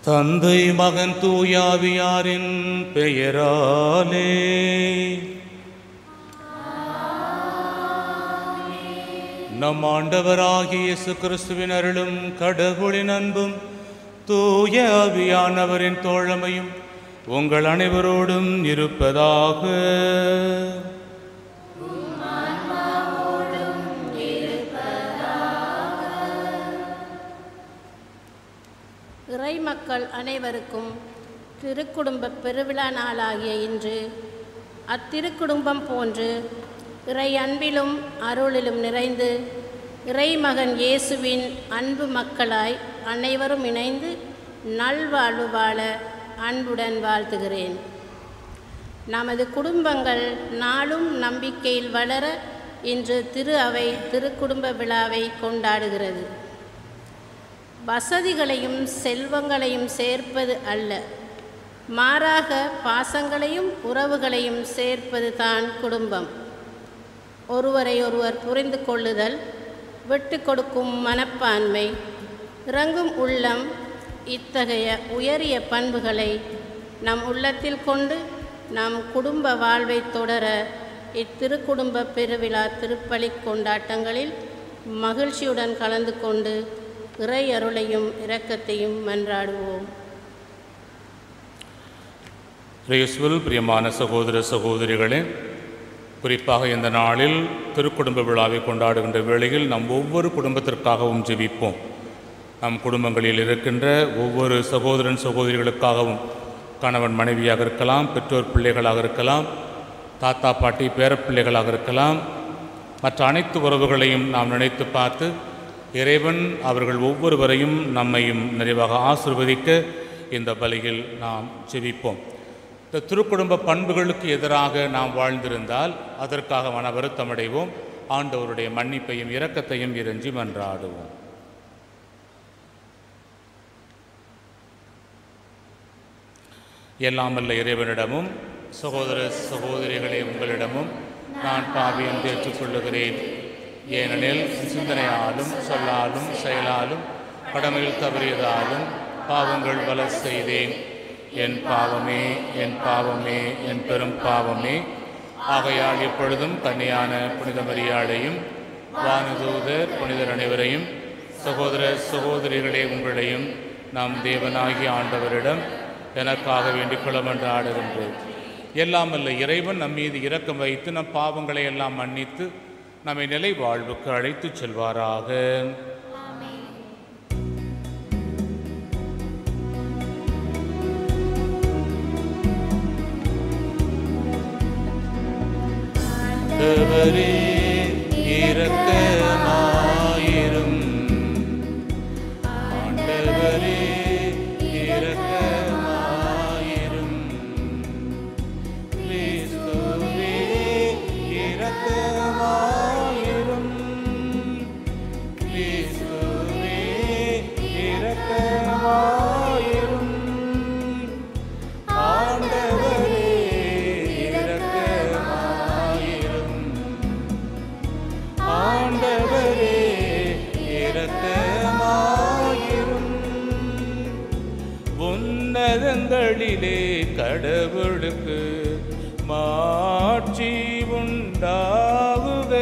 தந்தை மகன் தூயாவியாரின் பெயராலே நம் ஆண்டவராகிய இயேசு கிறிஸ்துவின் அருளும் கடவுளின் அன்பும் தூய ஆவியானவரின் தோழமையும் உங்கள் அனைவரோடும் இருப்பதாக. இறை மக்கள் அனைவருக்கும் திருக்குடும்ப பெருவிழா நாளாகிய இன்று அத்திருக்குடும்பம் போன்று இறை அன்பிலும் அருளிலும் நிறைந்து இறைமகன் இயேசுவின் அன்பு மக்களாய் அனைவரும் இணைந்து நல்வாழ்வு வாழ அன்புடன் வாழ்த்துகிறேன். நமது குடும்பங்கள் நாளும் நம்பிக்கையில் வளர இன்று திரு அவை திருக்குடும்ப விழாவை கொண்டாடுகிறது. வசதிகளையும் செல்வங்களையும் சேர்ப்பது அல்ல, மாறாக பாசங்களையும் உறவுகளையும் சேர்ப்பது தான் குடும்பம். ஒருவரை ஒருவர் புரிந்து கொள்ளுதல், விட்டு கொடுக்கும் மனப்பான்மை, இறங்கும் உள்ளம், இத்தகைய உயரிய பண்புகளை நம் உள்ளத்தில் கொண்டு நம் குடும்ப வாழ்வை தொடர இத்திருக்குடும்ப பெருவிழா திருப்பலி கொண்டாட்டங்களில் மகிழ்ச்சியுடன் கலந்து கொண்டு இறை அருளையும் இரக்கத்தையும் மன்றாடுவோம். இயேசுவில் பிரியமான சகோதர சகோதரிகளே, குறிப்பாக இந்த நாளில் திருக்குடும்ப விழாவை கொண்டாடுகின்ற வேளையில் நம் ஒவ்வொரு குடும்பத்திற்காகவும் ஜெபிப்போம். நம் குடும்பங்களில் இருக்கின்ற ஒவ்வொரு சகோதரன் சகோதரிகளுக்காகவும், கணவன் மனைவியாக இருக்கலாம், பெற்றோர் பிள்ளைகளாக இருக்கலாம், தாத்தா பாட்டி பேரப்பிள்ளைகளாக இருக்கலாம், மற்ற அனைத்து உறவுகளையும் நாம் நினைத்து பார்த்து இறைவன் அவர்கள் ஒவ்வொருவரையும் நம்மையும் நிறைவாக ஆசீர்வதிக்க இந்த பலியில் நாம் ஜெபிப்போம். இந்த திருக்குடும்ப பண்புகளுக்கு எதிராக நாம் வாழ்ந்திருந்தால் அதற்காக மன வருத்தமடைவோம். ஆண்டவருடைய மன்னிப்பையும் இரக்கத்தையும் இறைஞ்சி மன்றாடுவோம். எல்லாமல்ல இறைவனிடமும் சகோதர சகோதரிகளே உங்களிடமும் நான் பாவியம் ஏற்றுக்கொள்ளுகிறேன். ஏனெனில் சிந்தனையாலும் சொல்லாலும் செயலாலும் கடமையில் தவறியதாலும் பாவங்கள் பல செய்தேன். என் பாவமே, என் பாவமே, என் பெரும் பாவமே. ஆகையால் எப்பொழுதும் கன்னியான புனித மரியாதையும் வானதூதர் புனிதர் அனைவரையும் சகோதர சகோதரிகளே உங்களையும் நம் தேவனாகிய ஆண்டவரிடம் எனக்காக வேண்டிக் கொள்ள மன்றாடுகின்றேன். எல்லாம் அல்ல இறைவன் நம் மீது இரக்கம் வைத்து நம் பாவங்களை எல்லாம் மன்னித்து நம்மை நிலை வாழ்வுக்கு அழைத்து செல்வாராக. ஆண்டவரே இரக்கமாயிரும், ஆண்டவரே இரக்கமாயிரும், கிறிஸ்துவே இரக்கமாயிரும், கிறிஸ்துவே இரக்கமாயிரும், ஆண்டவரே இரக்கமாயிரும், ஆண்டவரே இரக்கமாயிரும். உன்னதங்களிலே கடவுளுக்கு மாட்சி உண்டாகுக.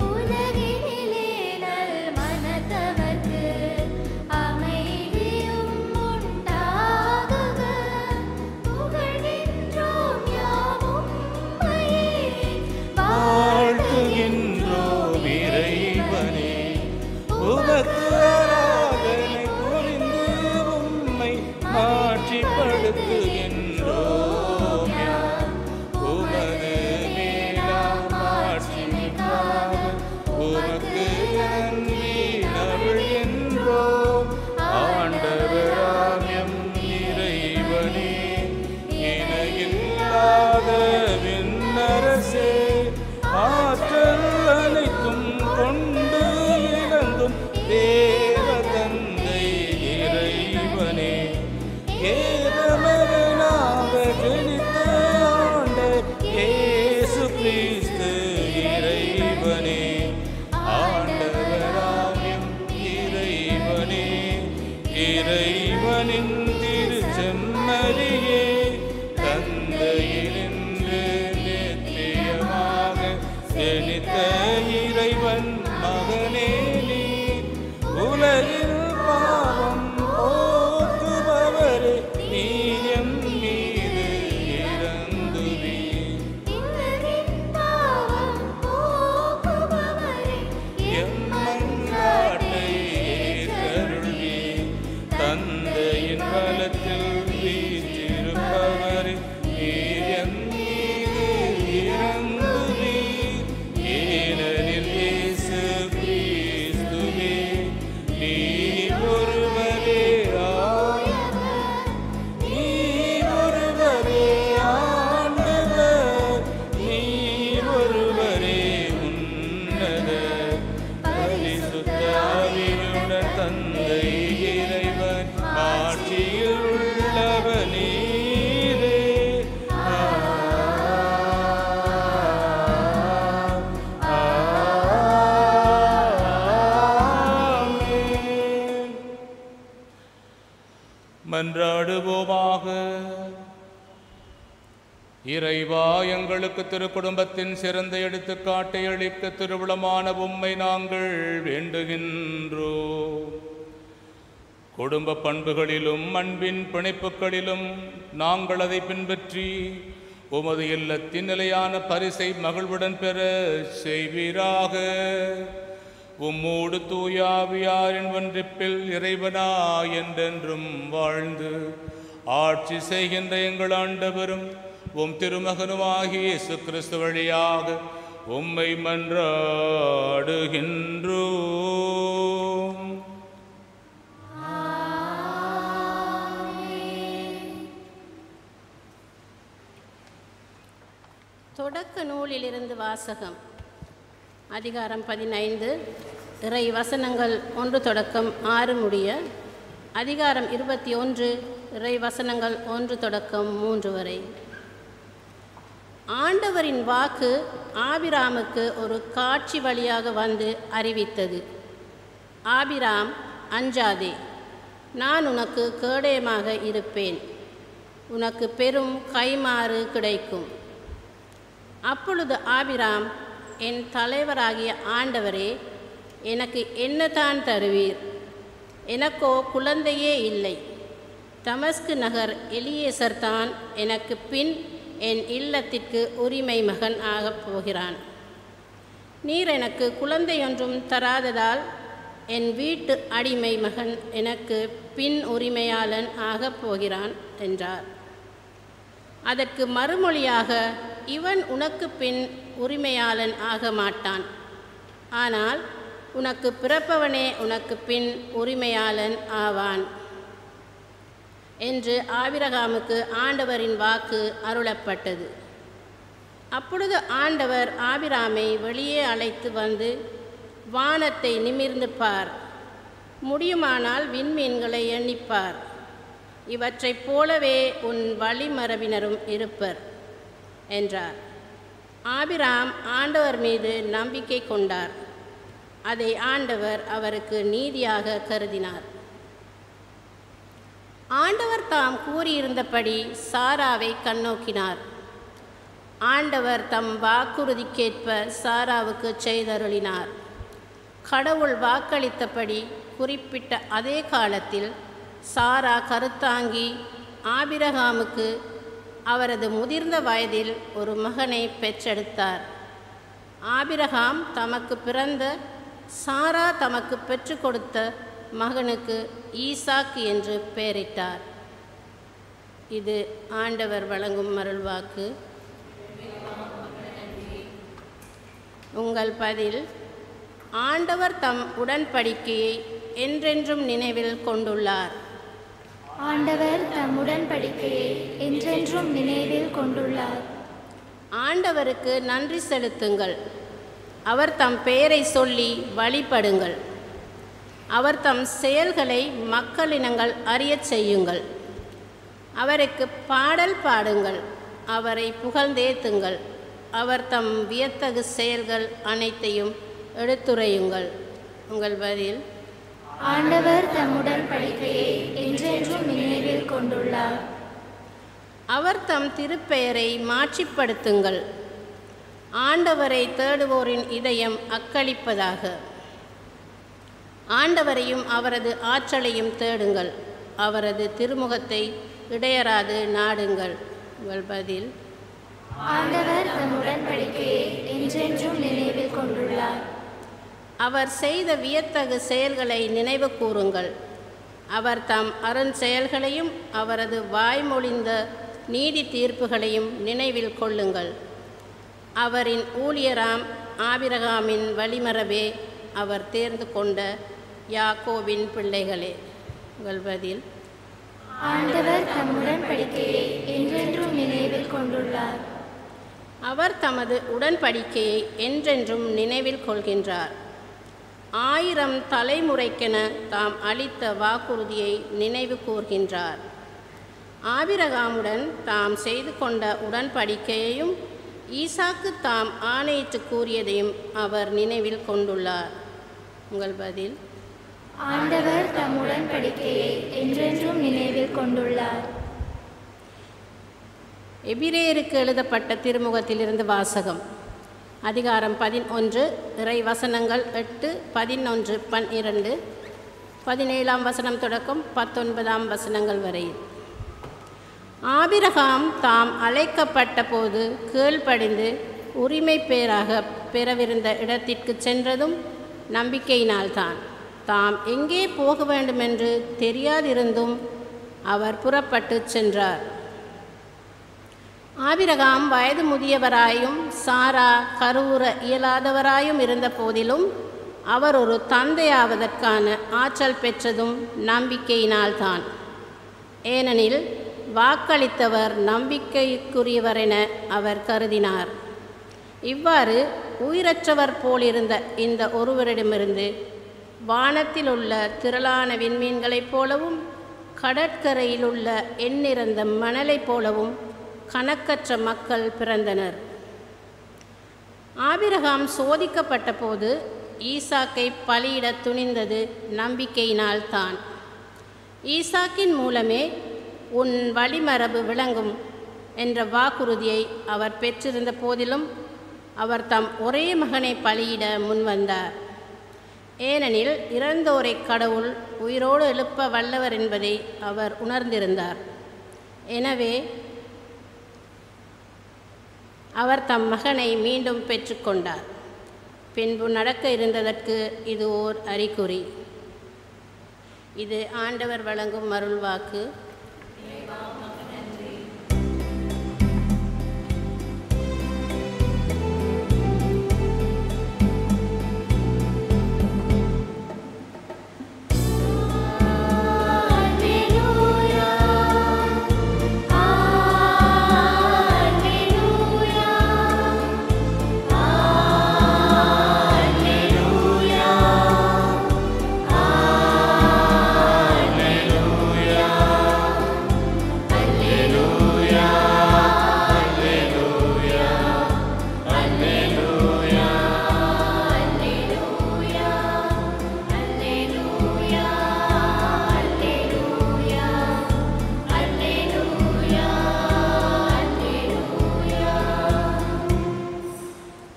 உலகினிலே நல் மனத்தவர்க்கு அமைதியும் உண்டாகுக. புகழ்கின்றோம் யாம் உம்மையே, வாழ்த்துகின்றோம் இறைவனே, உமக்கு ஆராதனை புரிந்து உம்மை மாட்சிப்படுத்துகின்றோம். உமது மேலான இறைவா, எங்களுக்கு திருக்குடும்பத்தின் சிறந்த எடுத்துக்காட்டை அளிக்க திருவிழமான உம்மை நாங்கள் வேண்டுகின்றோம். குடும்ப பண்புகளிலும் அன்பின் பிணைப்புகளிலும் நாங்கள் அதை பின்பற்றி உமது இல்லத்தின் நிலையான பரிசை மகிழ்வுடன் பெற செய்வீராக. உம்மோடு தூயாவியாரின் ஒன்றிப்பில் இறைவனா என்றென்றும் வாழ்ந்து ஆட்சி செய்கின்ற எங்கள் ஆண்டவரும் உம் திருமகனுமாகிய இயேசு கிறிஸ்து வழியாக உம்மை மன்றாடுகின்றோம். தொடக்க நூலிலிருந்து வாசகம். அதிகாரம் 15, இறை வசனங்கள் 1 தொடக்கம் 6 முடிய. அதிகாரம் 21, இறை வசனங்கள் 1 தொடக்கம் 3 வரை. ஆண்டவரின் வாக்கு ஆபிராமுக்கு ஒரு காட்சி வழியாக வந்து அறிவித்தது. ஆபிராம், அஞ்சாதே, நான் உனக்கு கேடயமாக இருப்பேன், உனக்கு பெரும் கைமாறு கிடைக்கும். அப்பொழுது ஆபிராம், என் தலைவராகிய ஆண்டவரே, எனக்கு என்னதான் தருவீர்? எனக்கோ குழந்தையே இல்லை. தமஸ்கு நகர் எலியேசர் தான் எனக்கு பின் என் இல்லத்திற்கு உரிமை மகன் ஆகப் போகிறான். நீர் எனக்கு குழந்தையொன்றும் தராததால் என் வீட்டு அடிமை மகன் எனக்கு பின் உரிமையாளன் ஆகப் போகிறான் என்றார். அதற்கு மறுமொழியாக, இவன் உனக்கு பின் உரிமையாளன் ஆக மாட்டான், ஆனால் உனக்கு பிறப்பவனே உனக்கு பின் உரிமையாளன் ஆவான் என்று ஆபிரகாமுக்கு ஆண்டவரின் வாக்கு அருளப்பட்டது. அப்பொழுது ஆண்டவர் ஆபிராமை வெளியே அழைத்து வந்து, வானத்தை நிமிர்ந்து பார், முடியுமானால் விண்மீன்களை எண்ணிப்பார், இவற்றைப் போலவே உன் வழிமரபினரும் இருப்பர் என்றார். ஆபிராம் ஆண்டவர் மீது நம்பிக்கை கொண்டார். அதை ஆண்டவர் அவருக்கு நீதியாக கருதினார். ஆண்டவர் தாம் கூறியிருந்தபடி சாராவை கண்ணோக்கினார். ஆண்டவர் தம் வாக்குறுதிக்கேற்ப சாராவுக்கு செய்தருளினார். கடவுள் வாக்களித்தபடி குறிப்பிட்ட அதே காலத்தில் சாரா கருத்தாங்கி ஆபிரகாமுக்கு அவரது முதிர்ந்த வயதில் ஒரு மகனை பெற்றெடுத்தார். ஆபிரகாம் தமக்கு பிறந்த, சாரா தமக்கு பெற்றுக் கொடுத்த மகனுக்கு ஈசாக்கு என்று பெயரிட்டார். இது ஆண்டவர் வழங்கும் அருள்வாக்கு. உங்கள் பதில். ஆண்டவர் தம் உடன்படிக்கையை என்றென்றும் நினைவில் கொண்டுள்ளார். ஆண்டவர் தம் உடன்படிக்கையை என்றென்றும் நினைவில் கொண்டுள்ளார். ஆண்டவருக்கு நன்றி செலுத்துங்கள். அவர் தம் பெயரை சொல்லி வழிபடுங்கள். அவர் தம் செயல்களை மக்களினங்கள் அறியச் செய்யுங்கள். அவருக்கு பாடல் பாடுங்கள். அவரை புகழ்ந்தேத்துங்கள். அவர் தம் வியத்தகு செயல்கள் அனைத்தையும் எடுத்துரையுங்கள். உங்கள் பதில். ஆண்டவர் தம் உடன்படிக்கையை என்றென்றும் நினைவில் கொண்டுள்ளார். அவர் தம் திருப்பெயரை மாட்சிப்படுத்துங்கள். ஆண்டவரை தேடுவோரின் இதயம் அக்களிப்பதாக. ஆண்டவரையும் அவரது ஆற்றலையும் தேடுங்கள். அவரது திருமுகத்தை இடையராது நாடுங்கள். உங்கள் பதில். ஆண்டவர் தம் உடன்படிக்கையை என்றென்றும் நினைவில் கொண்டுள்ளார். அவர் செய்த வியத்தகு செயல்களை நினைவு கூறுங்கள். அவர் தம் அருண் செயல்களையும் அவரது வாய்மொழிந்த நீதி தீர்ப்புகளையும் நினைவில் கொள்ளுங்கள். அவரின் ஊழியராம் ஆபிரகாமின் வழிமரபே, அவர் தேர்ந்து கொண்ட யாக்கோபின் பிள்ளைகளே. உங்கள் பதில். ஆண்டவர் தம் உடன்படிக்கையை என்றென்றும் நினைவில் கொண்டுள்ளார். அவர் தமது உடன்படிக்கையை என்றென்றும் நினைவில் கொள்கின்றார். 1000 தலைமுறைக்கென தாம் அளித்த வாக்குறுதியை நினைவு கூர்கின்றார். ஆபிரகாமுடன் தாம் செய்து கொண்ட உடன்படிக்கையையும் ஈசாக்கு தாம் ஆணையிட்டு கூறியதையும் அவர் நினைவில் கொண்டுள்ளார். உங்கள் பதில். ஆண்டவர் தம் உடன்படிக்கையை என்றென்றும் நினைவில் கொண்டுள்ளார். எபிரேயருக்கு எழுதப்பட்ட திருமுகத்திலிருந்து வாசகம். அதிகாரம் 11, இறை வசனங்கள் 8, 11, 12, 17ஆம் வசனம் தொடக்கம் 19ஆம் வசனங்கள் வரை. ஆபிரகாம் தாம் அழைக்கப்பட்ட போது கீழ்ப்படிந்து உரிமை பேராக பெறவிருந்த இடத்திற்கு சென்றதும் நம்பிக்கையினால்தான். தாம் எங்கே போக வேண்டுமென்று தெரியாதிருந்தும் அவர் புறப்பட்டு சென்றார். ஆபிரகாம் வயது முதியவராயும் சாரா கருவுற இயலாதவராயும் இருந்த போதிலும் அவர் ஒரு தந்தையாவதற்கான ஆற்றல் பெற்றதும் நம்பிக்கையினால்தான். ஏனெனில் வாக்களித்தவர் நம்பிக்கைக்குரியவர் என அவர் கருதினார். இவ்வாறு உயிரற்றவர் போலிருந்த இந்த ஒருவரிடமிருந்து வானத்தில் உள்ள திரளான விண்மீன்களைப் போலவும் கடற்கரையில் உள்ள எண்ணிறந்த மணலைப் போலவும் கணக்கற்ற மக்கள் பிறந்தனர். ஆபிரகாம் சோதிக்கப்பட்ட போது ஈசாக்கை பலியிட துணிந்தது நம்பிக்கையினால்தான். ஈசாக்கின் மூலமே உன் வழிமரபு விளங்கும் என்ற வாக்குறுதியை அவர் பெற்றிருந்த போதிலும் அவர் தம் ஒரே மகனை பலியிட முன்வந்தார். ஏனெனில் இறந்தோரை கடவுள் உயிரோடு எழுப்ப வல்லவர் என்பதை அவர் உணர்ந்திருந்தார். எனவே அவர் தம் மகனை மீண்டும் பெற்றுக்கொண்டார். பின்பு நடக்க இருந்ததற்கு இது ஓர் அறிகுறி. இது ஆண்டவர் வழங்கும் அருள்வாக்கு.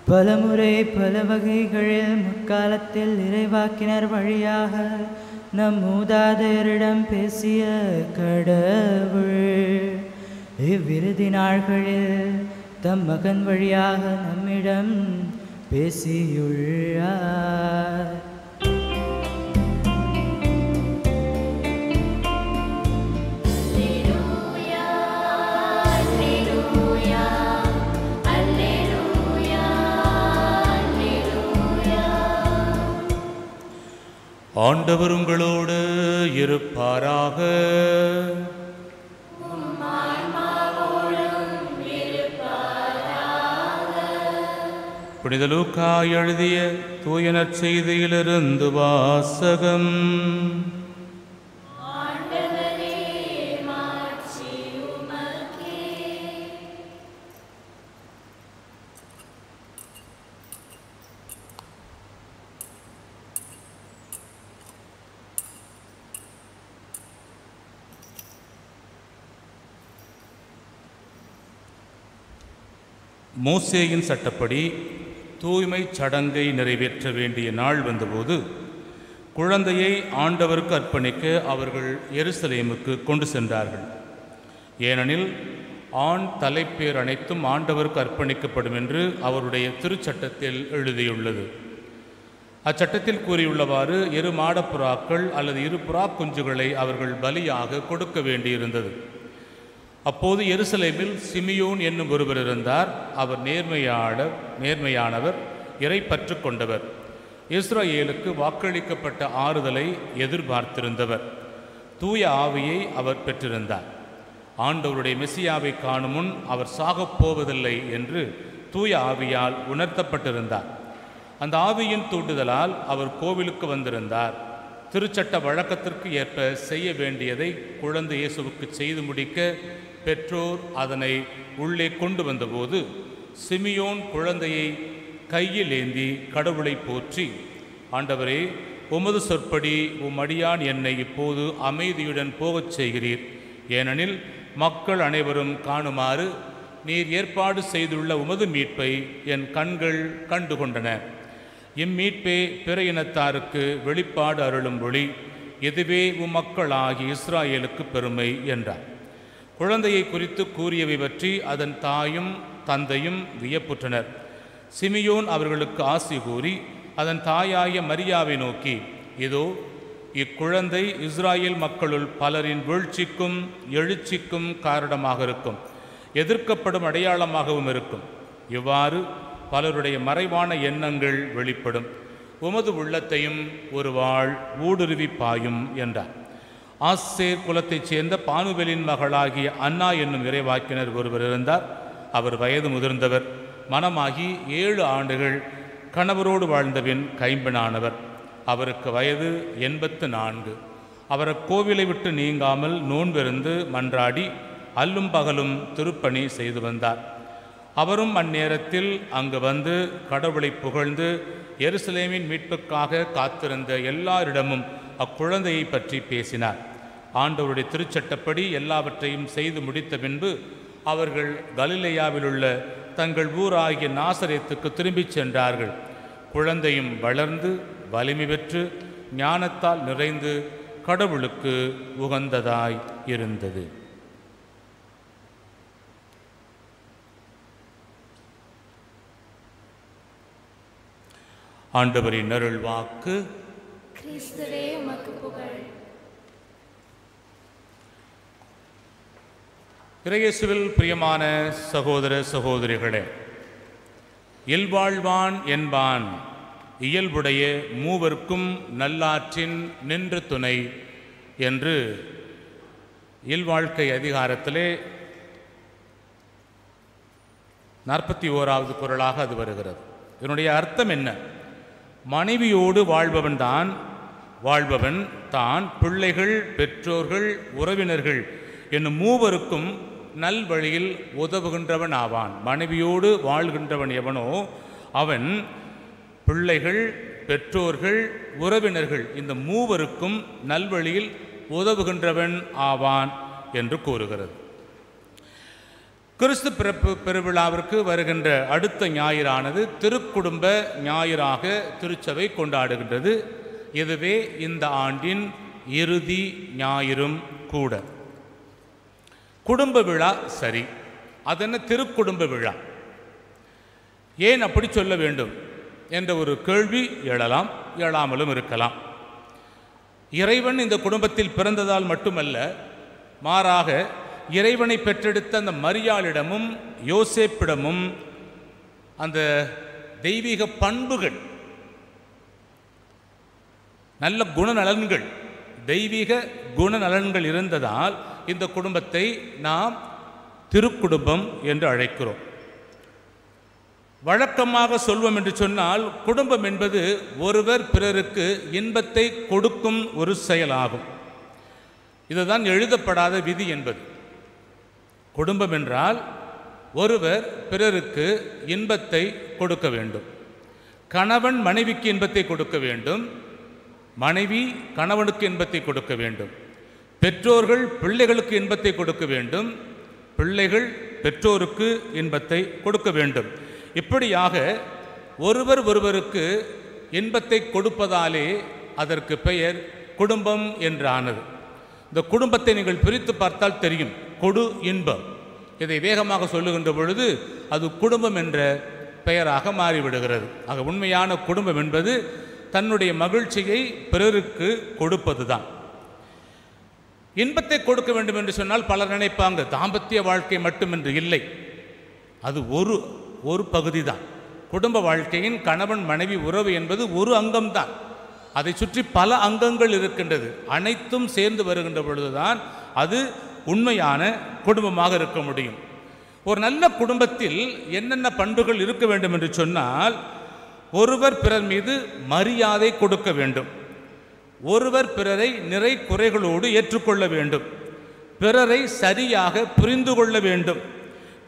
பலமுறை பல வகைகளில் முற்காலத்தில் இறைவாக்கினர் வழியாக நம் மூதாதையரிடம் பேசிய கடவுள் இவ்விறுதி நாள்களில் தம் மகன் வழியாக நம்மிடம் பேசியுள்ளார். ஆண்டவர் உங்களோடு இருப்பாராக. புனித லூக்கா எழுதிய தூய நற்செய்தியிலிருந்து வாசகம். மோசேயின் சட்டப்படி தூய்மை சடங்கை நிறைவேற்ற வேண்டிய நாள் வந்தபோது குழந்தையை ஆண்டவருக்கு அர்ப்பணிக்க அவர்கள் எருசலேமுக்கு கொண்டு சென்றார்கள். ஏனெனில் ஆண் தலைப்பேர் அனைத்தும் ஆண்டவருக்கு அர்ப்பணிக்கப்படும் என்று அவருடைய திருச்சட்டத்தில் எழுதியுள்ளது. அச்சட்டத்தில் கூறியுள்ளவாறு 2 மாடப்புறாக்கள் அல்லது 2 புறா குஞ்சுகளை அவர்கள் பலியாக கொடுக்க வேண்டியிருந்தது. அப்போது எருசலேமில் சிமியோன் என்னும் ஒருவர் இருந்தார். அவர் நேர்மையானவர், இறைப்பற்று கொண்டவர், இஸ்ரவேலுக்கு வாக்களிக்கப்பட்ட ஆறுதலை எதிர்பார்த்திருந்தவர். தூய ஆவியை அவர் பெற்றிருந்தார். ஆண்டவருடைய மெசியாவை காணும் முன் அவர் சாகப் போவதில்லை என்று தூய ஆவியால் உணர்த்தப்பட்டிருந்தார். அந்த ஆவியின் தூண்டுதலால் அவர் கோவிலுக்கு வந்திருந்தார். திருச்சட்ட வழக்கத்திற்கு ஏற்ப செய்ய வேண்டியதை குழந்தை இயேசுவுக்கு செய்து முடிக்க பெற்றோர் அதனை உள்ளே கொண்டு வந்தபோது சிமியோன் குழந்தையை கையில் ஏந்தி கடவுளை போற்றி, ஆண்டவரே, உமது சொற்படி உம் அடியான் என்னை இப்போது அமைதியுடன் போகச் செய்கிறீர். ஏனெனில் மக்கள் அனைவரும் காணுமாறு நீர் ஏற்பாடு செய்துள்ள உமது மீட்பை என் கண்கள் கண்டுகொண்டன. இம்மீட்பே பிற இனத்தாருக்கு வெளிப்பாடு அருளும் ஒளி. இதுவே உம்மக்களாகி இஸ்ராயேலுக்கு பெருமை என்றார். குழந்தையை குறித்து கூறியவை பற்றி அதன் தாயும் தந்தையும் வியப்புற்றனர். சிமியோன் அவர்களுக்கு ஆசி கூறி அதன் தாயாய மரியாவை நோக்கி, இதோ இக்குழந்தை இஸ்ராயேல் மக்களுள் பலரின் வீழ்ச்சிக்கும் எழுச்சிக்கும் காரணமாக இருக்கும், எதிர்க்கப்படும் அடையாளமாகவும் இருக்கும். இவ்வாறு பலருடைய மறைவான எண்ணங்கள் வெளிப்படும். உமது உள்ளத்தையும் ஒரு வாழ் ஊடுருவி பாயும் என்றார். ஆசேர் குலத்தைச் சேர்ந்த பானுவேலின் மகளாகிய அன்னா என்னும் இறைவாக்கினர் ஒருவர் இருந்தார். அவர் வயது முதிர்ந்தவர். மணமாகி 7 ஆண்டுகள் கணவரோடு வாழ்ந்தபின் கைம்பெண்ணானவர். அவருக்கு வயது 84. அவர் கோவிலை விட்டு நீங்காமல் நோன்பிருந்து மன்றாடி அல்லும் பகலும் திருப்பணி செய்து வந்தார். அவரும் அந்நேரத்தில் அங்கு வந்து கடவுளை புகழ்ந்து எருசலேமின் மீட்புக்காக காத்திருந்த எல்லாரிடமும் அக்குழந்தையை பற்றி பேசினார். ஆண்டவருடைய திருச்சட்டப்படி எல்லாவற்றையும் செய்து முடித்த பின்பு அவர்கள் கலிலேயாவிலுள்ள தங்கள் ஊராகிய நாசரேத்துக்கு திரும்பிச் சென்றார்கள். குழந்தையும் வளர்ந்து வலிமை பெற்று ஞானத்தால் நிறைந்து கடவுளுக்கு உகந்ததாய் இருந்தது. ஆண்டவரின் அருள் வாக்கு. கிறிஸ்துவே உமக்கு புகழ். இறையேசுவில் பிரியமான சகோதர சகோதரிகளே, இல்வாழ்வான் என்பான் இயல்புடைய மூவர்க்கும் நல்லாற்றின் நின்று துணை என்று இல்வாழ்க்கை அதிகாரத்திலே 41வது குறளாக அது வருகிறது. இதனுடைய அர்த்தம் என்ன? மனைவியோடு வாழ்பவன் தான் பிள்ளைகள், பெற்றோர்கள், உறவினர்கள் என்னும் மூவருக்கும் நல்வழியில் உதவுகின்றவன் ஆவான். மனைவியோடு வாழ்கின்றவன் எவனோ அவன் பிள்ளைகள், பெற்றோர்கள், உறவினர்கள் இந்த மூவருக்கும் நல்வழியில் உதவுகின்றவன் ஆவான் என்று கூறுகிறது. கிறிஸ்து பிறப்பு பெருவிழாவிற்கு வருகின்ற அடுத்த ஞாயிறானது திருக்குடும்ப ஞாயிறாக திருச்சபை கொண்டாடுகின்றது. இதுவே இந்த ஆண்டின் இறுதி ஞாயிறும் கூட. குடும்ப விழா சரி, அதென்ன திருக்குடும்ப விழா, ஏன் அப்படி சொல்ல வேண்டும் என்ற ஒரு கேள்வி எழலாம், எழாமலும் இருக்கலாம். இறைவன் இந்த குடும்பத்தில் பிறந்ததால் மட்டுமல்ல, மாறாக இறைவனை பெற்றெடுத்த அந்த மரியாளிடமும் யோசேப்பிடமும் அந்த தெய்வீக பண்புகள், நல்ல குணநலன்கள், தெய்வீக குணநலன்கள் இருந்ததால் இந்த குடும்பத்தை நாம் திருக்குடும்பம் என்று அழைக்கிறோம். வழக்கமாக சொல்வோம் என்று சொன்னால், குடும்பம் என்பது ஒருவர் பிறருக்கு இன்பத்தை கொடுக்கும் ஒரு செயலாகும். இதுதான் எழுதப்படாத விதி என்பது. குடும்பம் என்றால் ஒருவர் பிறருக்கு இன்பத்தை கொடுக்க வேண்டும். கணவன் மனைவிக்கு இன்பத்தை கொடுக்க வேண்டும், மனைவி கணவனுக்கு இன்பத்தை கொடுக்க வேண்டும், பெற்றோர்கள் பிள்ளைகளுக்கு இன்பத்தை கொடுக்க வேண்டும், பிள்ளைகள் பெற்றோருக்கு இன்பத்தை கொடுக்க வேண்டும். இப்படியாக ஒருவர் ஒருவருக்கு இன்பத்தை கொடுப்பதாலே அதற்கு பெயர் குடும்பம் என்றானது. இந்த குடும்பத்தை நீங்கள் பிரித்து பார்த்தால் தெரியும். கொடு இன்பம், இதை வேகமாக சொல்லுகின்ற பொழுது அது குடும்பம் என்ற பெயராக மாறிவிடுகிறது. ஆக உண்மையான குடும்பம் என்பது தன்னுடைய மகிழ்ச்சியை பிறருக்கு கொடுப்பது தான். இன்பத்தை கொடுக்க வேண்டும் என்று சொன்னால் பலர் நினைப்பாங்க தாம்பத்திய வாழ்க்கை மட்டுமென்று. இல்லை, அது ஒரு பகுதி தான். குடும்ப வாழ்க்கையின் கணவன் மனைவி உறவு என்பது ஒரு அங்கம்தான். அதை சுற்றி பல அங்கங்கள் இருக்கின்றது. அனைத்தும் சேர்ந்து வருகின்ற பொழுதுதான் அது உண்மையான குடும்பமாக இருக்க முடியும். ஒரு நல்ல குடும்பத்தில் என்னென்ன பண்புகள் இருக்க வேண்டும் என்று சொன்னால், ஒருவர் பிறர் மீது மரியாதை கொடுக்க வேண்டும், ஒருவர் பிறரை நிறை குறைகளோடு ஏற்றுக்கொள்ள வேண்டும், பிறரை சரியாக புரிந்து கொள்ள வேண்டும்,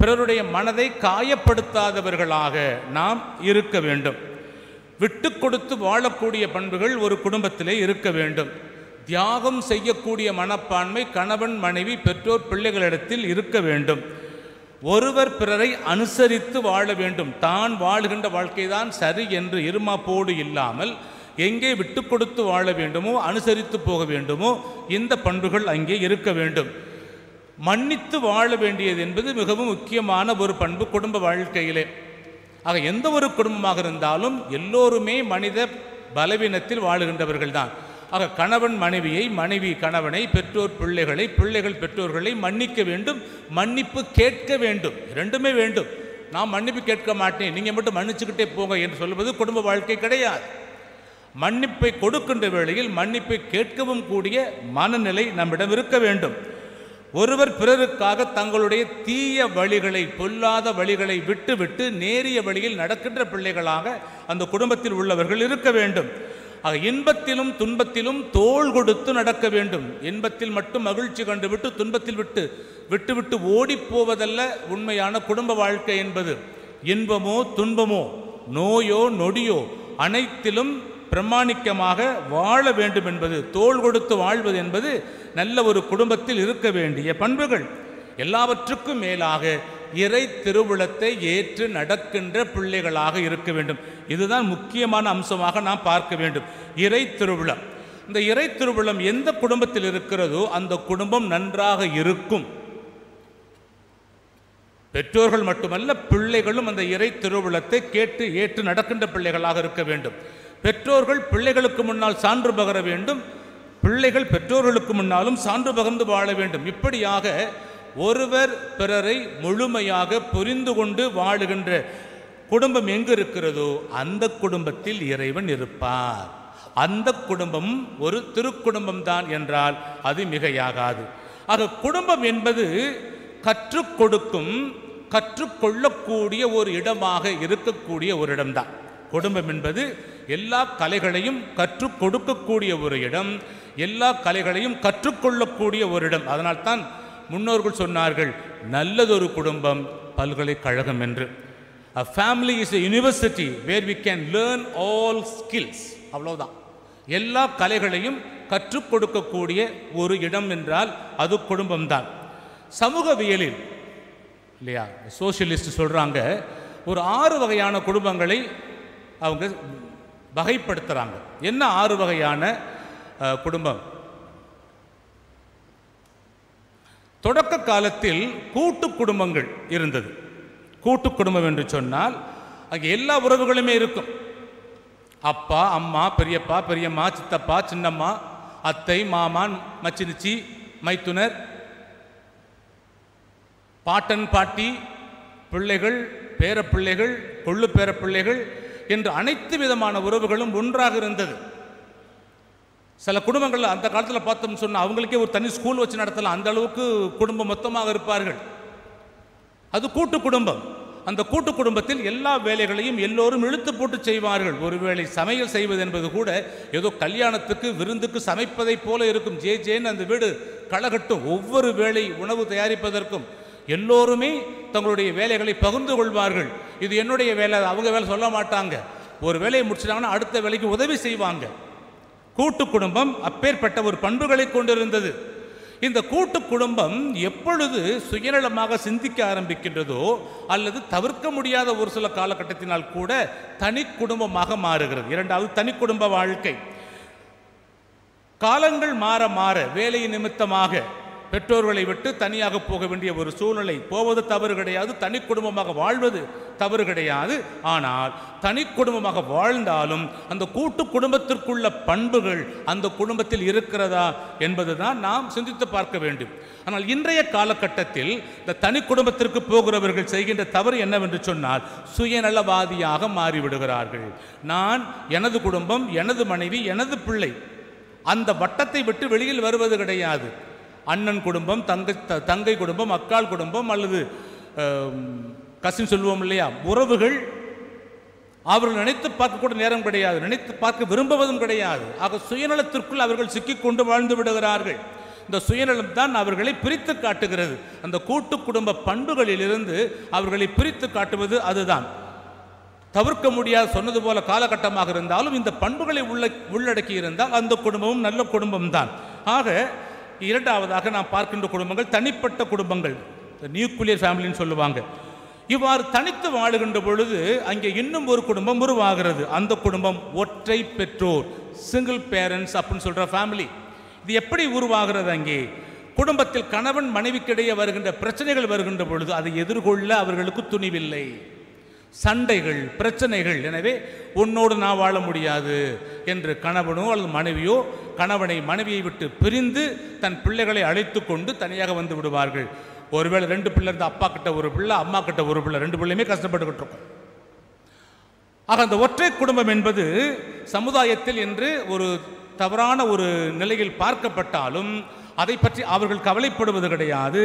பிறருடைய மனதை காயப்படுத்தாதவர்களாக நாம் இருக்க வேண்டும், விட்டு கொடுத்து வாழக்கூடிய பண்புகள் ஒரு குடும்பத்திலே இருக்க வேண்டும், தியாகம் செய்யக்கூடிய மனப்பான்மை கணவன் மனைவி பெற்றோர் பிள்ளைகளிடத்தில் இருக்க வேண்டும், ஒருவர் பிறரை அனுசரித்து வாழ வேண்டும். தான் வாழ்கின்ற வாழ்க்கை தான் சரி என்று இருமாப்போடு இல்லாமல் எங்கே விட்டு கொடுத்து வாழ வேண்டுமோ, அனுசரித்து போக வேண்டுமோ, இந்த பண்புகள் அங்கே இருக்க வேண்டும். மன்னித்து வாழ வேண்டியது என்பது மிகவும் முக்கியமான ஒரு பண்பு குடும்ப வாழ்க்கையிலே. ஆக எந்த ஒரு குடும்பமாக இருந்தாலும் எல்லோருமே மனித பலவீனத்தில் வாழுகின்றவர்கள் தான். ஆக கணவன் மனைவியை, மனைவி கணவனை, பெற்றோர் பிள்ளைகளை, பிள்ளைகள் பெற்றோர்களை மன்னிக்க வேண்டும், மன்னிப்பு கேட்க வேண்டும். ரெண்டுமே வேண்டும். நான் மன்னிப்பு கேட்க மாட்டேன், நீங்கள் மட்டும் மன்னிச்சுக்கிட்டே போங்க என்று சொல்வது குடும்ப வாழ்க்கை கிடையாது. மன்னிப்பை கொடுக்கின்ற வேளையில் மன்னிப்பை கேட்கவும் கூடிய மனநிலை நம்மிடம் இருக்க வேண்டும். ஒருவர் பிறருக்காக தங்களுடைய தீய வழிகளை, பொல்லாத வழிகளை விட்டுவிட்டு நேரிய வழியில் நடக்கின்ற பிள்ளைகளாக அந்த குடும்பத்தில் உள்ளவர்கள் இருக்க வேண்டும். ஆக இன்பத்திலும் துன்பத்திலும் தோள் கொடுத்து நடக்க வேண்டும். இன்பத்தில் மட்டும் மகிழ்ச்சி கண்டுவிட்டு துன்பத்தில் விட்டு ஓடிப்போவதல்ல உண்மையான குடும்ப வாழ்க்கை என்பது. இன்பமோ துன்பமோ நோயோ நொடியோ அனைத்திலும் பிரமாணிக்கமாக வாழ வேண்டும் என்பது, தோள் கொடுத்து வாழ்வது என்பது நல்ல ஒரு குடும்பத்தில் இருக்க வேண்டிய பண்புகள். எல்லாவற்றுக்கும் மேலாக இறை திருவுளத்தை ஏற்று நடக்கின்ற பிள்ளைகளாக இருக்க வேண்டும். இதுதான் முக்கியமான அம்சமாக நாம் பார்க்க வேண்டும். இறை திருவுளம். இந்த இறை திருவுளம் எந்த குடும்பத்தில் இருக்கிறதோ அந்த குடும்பம் நன்றாக இருக்கும். பெற்றோர்கள் மட்டுமல்ல, பிள்ளைகளும் அந்த இறை திருவுளத்தை கேட்டு ஏற்று நடக்கின்ற பிள்ளைகளாக இருக்க வேண்டும். பெற்றோர்கள் பிள்ளைகளுக்கு முன்னால் சான்று பகர வேண்டும், பிள்ளைகள் பெற்றோர்களுக்கு முன்னாலும் சான்று பகர்ந்து வாழ வேண்டும். இப்படியாக ஒருவர் பிறரை முழுமையாக புரிந்து கொண்டு வாழுகின்ற குடும்பம் எங்கு இருக்கிறதோ அந்த குடும்பத்தில் இறைவன் இருப்பார். அந்த குடும்பம் ஒரு திருக்குடும்பம் தான் என்றால் அது மிகையாகாது. ஆக குடும்பம் என்பது கற்றுக் கொடுக்கும், கற்றுக்கொள்ளக்கூடிய ஒரு இடமாக இருக்கக்கூடிய ஒரு இடம்தான். குடும்பம் என்பது எல்லா கலைகளையும் கற்றுக் கொடுக்கக்கூடிய ஒரு இடம், எல்லா கலைகளையும் கற்றுக்கொள்ளக்கூடிய ஒரு இடம். அதனால்தான் முன்னோர்கள் சொன்னார்கள், நல்லதொரு குடும்பம் பல்கலைக்கழகம் என்று. A family is a university where we can learn all skills. அவ்வளவுதான். எல்லா கலைகளையும் கற்றுக் கொடுக்கக்கூடிய ஒரு இடம் என்றால் அது குடும்பம்தான். சமூகவியலில் இல்லையா, சோசியலிஸ்ட் சொல்கிறாங்க, ஒரு 6 வகையான குடும்பங்களை அவங்க வகைப்படுத்துகிறாங்க. என்ன 6 வகையான குடும்பம்? தொடக்க காலத்தில் கூட்டு குடும்பங்கள் இருந்தது. கூட்டு குடும்பம் என்று சொன்னால் அங்கே எல்லா உறவுகளுமே இருக்கும். அப்பா, அம்மா, பெரியப்பா, பெரியம்மா, சித்தப்பா, சின்னம்மா, அத்தை, மாமான், மச்சினிச்சி, மைத்துனர், பாட்டன், பாட்டி, பிள்ளைகள், பேரப்பிள்ளைகள், கொள்ளு பேரப்பிள்ளைகள் என்று அனைத்து விதமான உறவுகளும் ஒன்றாக இருந்தது. சில குடும்பங்கள் அந்த காலத்தில் பார்த்தோம்னு சொன்னால் அவங்களுக்கே ஒரு தனி ஸ்கூல் வச்சு நடத்தலாம், அந்த அளவுக்கு குடும்பம் மொத்தமாக இருப்பார்கள். அது கூட்டு குடும்பம். அந்த கூட்டு குடும்பத்தில் எல்லா வேலைகளையும் எல்லோரும் இழுத்து போட்டு செய்வார்கள். ஒருவேளை சமையல் செய்வது என்பது கூட ஏதோ கல்யாணத்துக்கு விருந்துக்கு சமைப்பதை போல இருக்கும். ஜேன்னு அந்த வீடு களகட்டும். ஒவ்வொரு வேளை உணவு தயாரிப்பதற்கும் எல்லோருமே தங்களுடைய வேலைகளை பகிர்ந்து கொள்வார்கள். இது என்னுடைய வேலை, அவங்க வேலை சொல்ல மாட்டாங்க. ஒரு வேலையை முடிச்சிட்டாங்கன்னா அடுத்த வேலைக்கு உதவி செய்வாங்க. கூட்டு குடும்பம் அப்பேற்பட்ட ஒரு பண்புகளை கொண்டிருந்தது. இந்த கூட்டு குடும்பம் எப்பொழுது சுயநலமாக சிந்திக்க ஆரம்பிக்கின்றதோ அல்லது தவிர்க்க முடியாத ஒரு சில காலகட்டத்தினால் கூட தனி குடும்பமாக மாறுகிறது. இரண்டாவது தனி குடும்ப வாழ்க்கை. காலங்கள் மாற மாற வேலை நிமித்தமாக பெற்றோர்களை விட்டு தனியாக போக வேண்டிய ஒரு சூழ்நிலை. போவது தவறு கிடையாது, தனி குடும்பமாக வாழ்வது தவறு கிடையாது. ஆனால் தனி குடும்பமாக வாழ்ந்தாலும் அந்த கூட்டு குடும்பத்திற்குள்ள பண்புகள் அந்த குடும்பத்தில் இருக்கிறதா என்பதுதான் நாம் சிந்தித்து பார்க்க வேண்டும். ஆனால் இன்றைய காலகட்டத்தில் இந்த தனி குடும்பத்திற்கு போகிறவர்கள் செய்கின்ற தவறு என்னவென்று சொன்னால் சுயநலவாதியாக மாறிவிடுகிறார்கள். நான், எனது குடும்பம், எனது மனைவி, எனது பிள்ளை, அந்த வட்டத்தை விட்டு வெளியில் வருவது கிடையாது. அண்ணன் குடும்பம், தங்கை குடும்பம், அக்காள் குடும்பம் அல்லது கசின் சொல்லுவோம் இல்லையா, உறவுகள், அவர்கள் நினைத்து பார்க்க கூட நேரம் கிடையாது, நினைத்து பார்க்க விரும்புவதும் கிடையாது. ஆக சுயநலத்திற்குள் அவர்கள் சிக்கிக்கொண்டு வாழ்ந்து விடுகிறார்கள். இந்த சுயநலம் தான் அவர்களை பிரித்து காட்டுகிறது. அந்த கூட்டு குடும்ப பண்புகளிலிருந்து அவர்களை பிரித்து காட்டுவது அதுதான். தவிர்க்க முடியாது, சொன்னது போல காலகட்டமாக இருந்தாலும் இந்த பண்புகளை உள்ளடக்கி இருந்தால் அந்த குடும்பமும் நல்ல குடும்பம் தான். ஆக இரண்டாவதாக நாம் பார்க்கின்ற குடும்பங்கள் தனிப்பட்ட குடும்பங்கள். நியூக்ளியர் ஃபேமிலின்னு சொல்லுவாங்க. இவ்வாறு தனித்து வாழுகின்ற பொழுது அங்கே இன்னும் ஒரு குடும்பம் உருவாகிறது. அந்த குடும்பம் ஒற்றை பெற்றோர், சிங்கிள் பேரண்ட்ஸ் அப்படின்னு சொல்கிற ஃபேமிலி. இது எப்படி உருவாகிறது? அங்கே குடும்பத்தில் கணவன் மனைவிக்கிடையே வருகின்ற பிரச்சனைகள் வருகின்ற பொழுது அதை எதிர்கொள்ள அவர்களுக்கு துணிவில்லை. சண்டைகள், பிரச்சனைகள். எனவே உன்னோடு நான் வாழ முடியாது என்று கணவனோ அல்லது மனைவியோ கணவனை மனைவியை விட்டு பிரிந்து தன் பிள்ளைகளை அழைத்து கொண்டு தனியாக வந்து விடுவார்கள். ஒருவேளை 2 பிள்ளை இருந்து அப்பா கிட்ட ஒரு பிள்ளை, அம்மா கிட்ட ஒரு பிள்ளை, 2 பிள்ளையுமே கஷ்டப்பட்டுக்கிட்டு இருக்கும். ஆக அந்த ஒற்றை குடும்பம் என்பது சமுதாயத்தில் என்று ஒரு தவறான ஒரு நிலையில் பார்க்கப்பட்டாலும் அதை பற்றி அவர்கள் கவலைப்படுவது கிடையாது.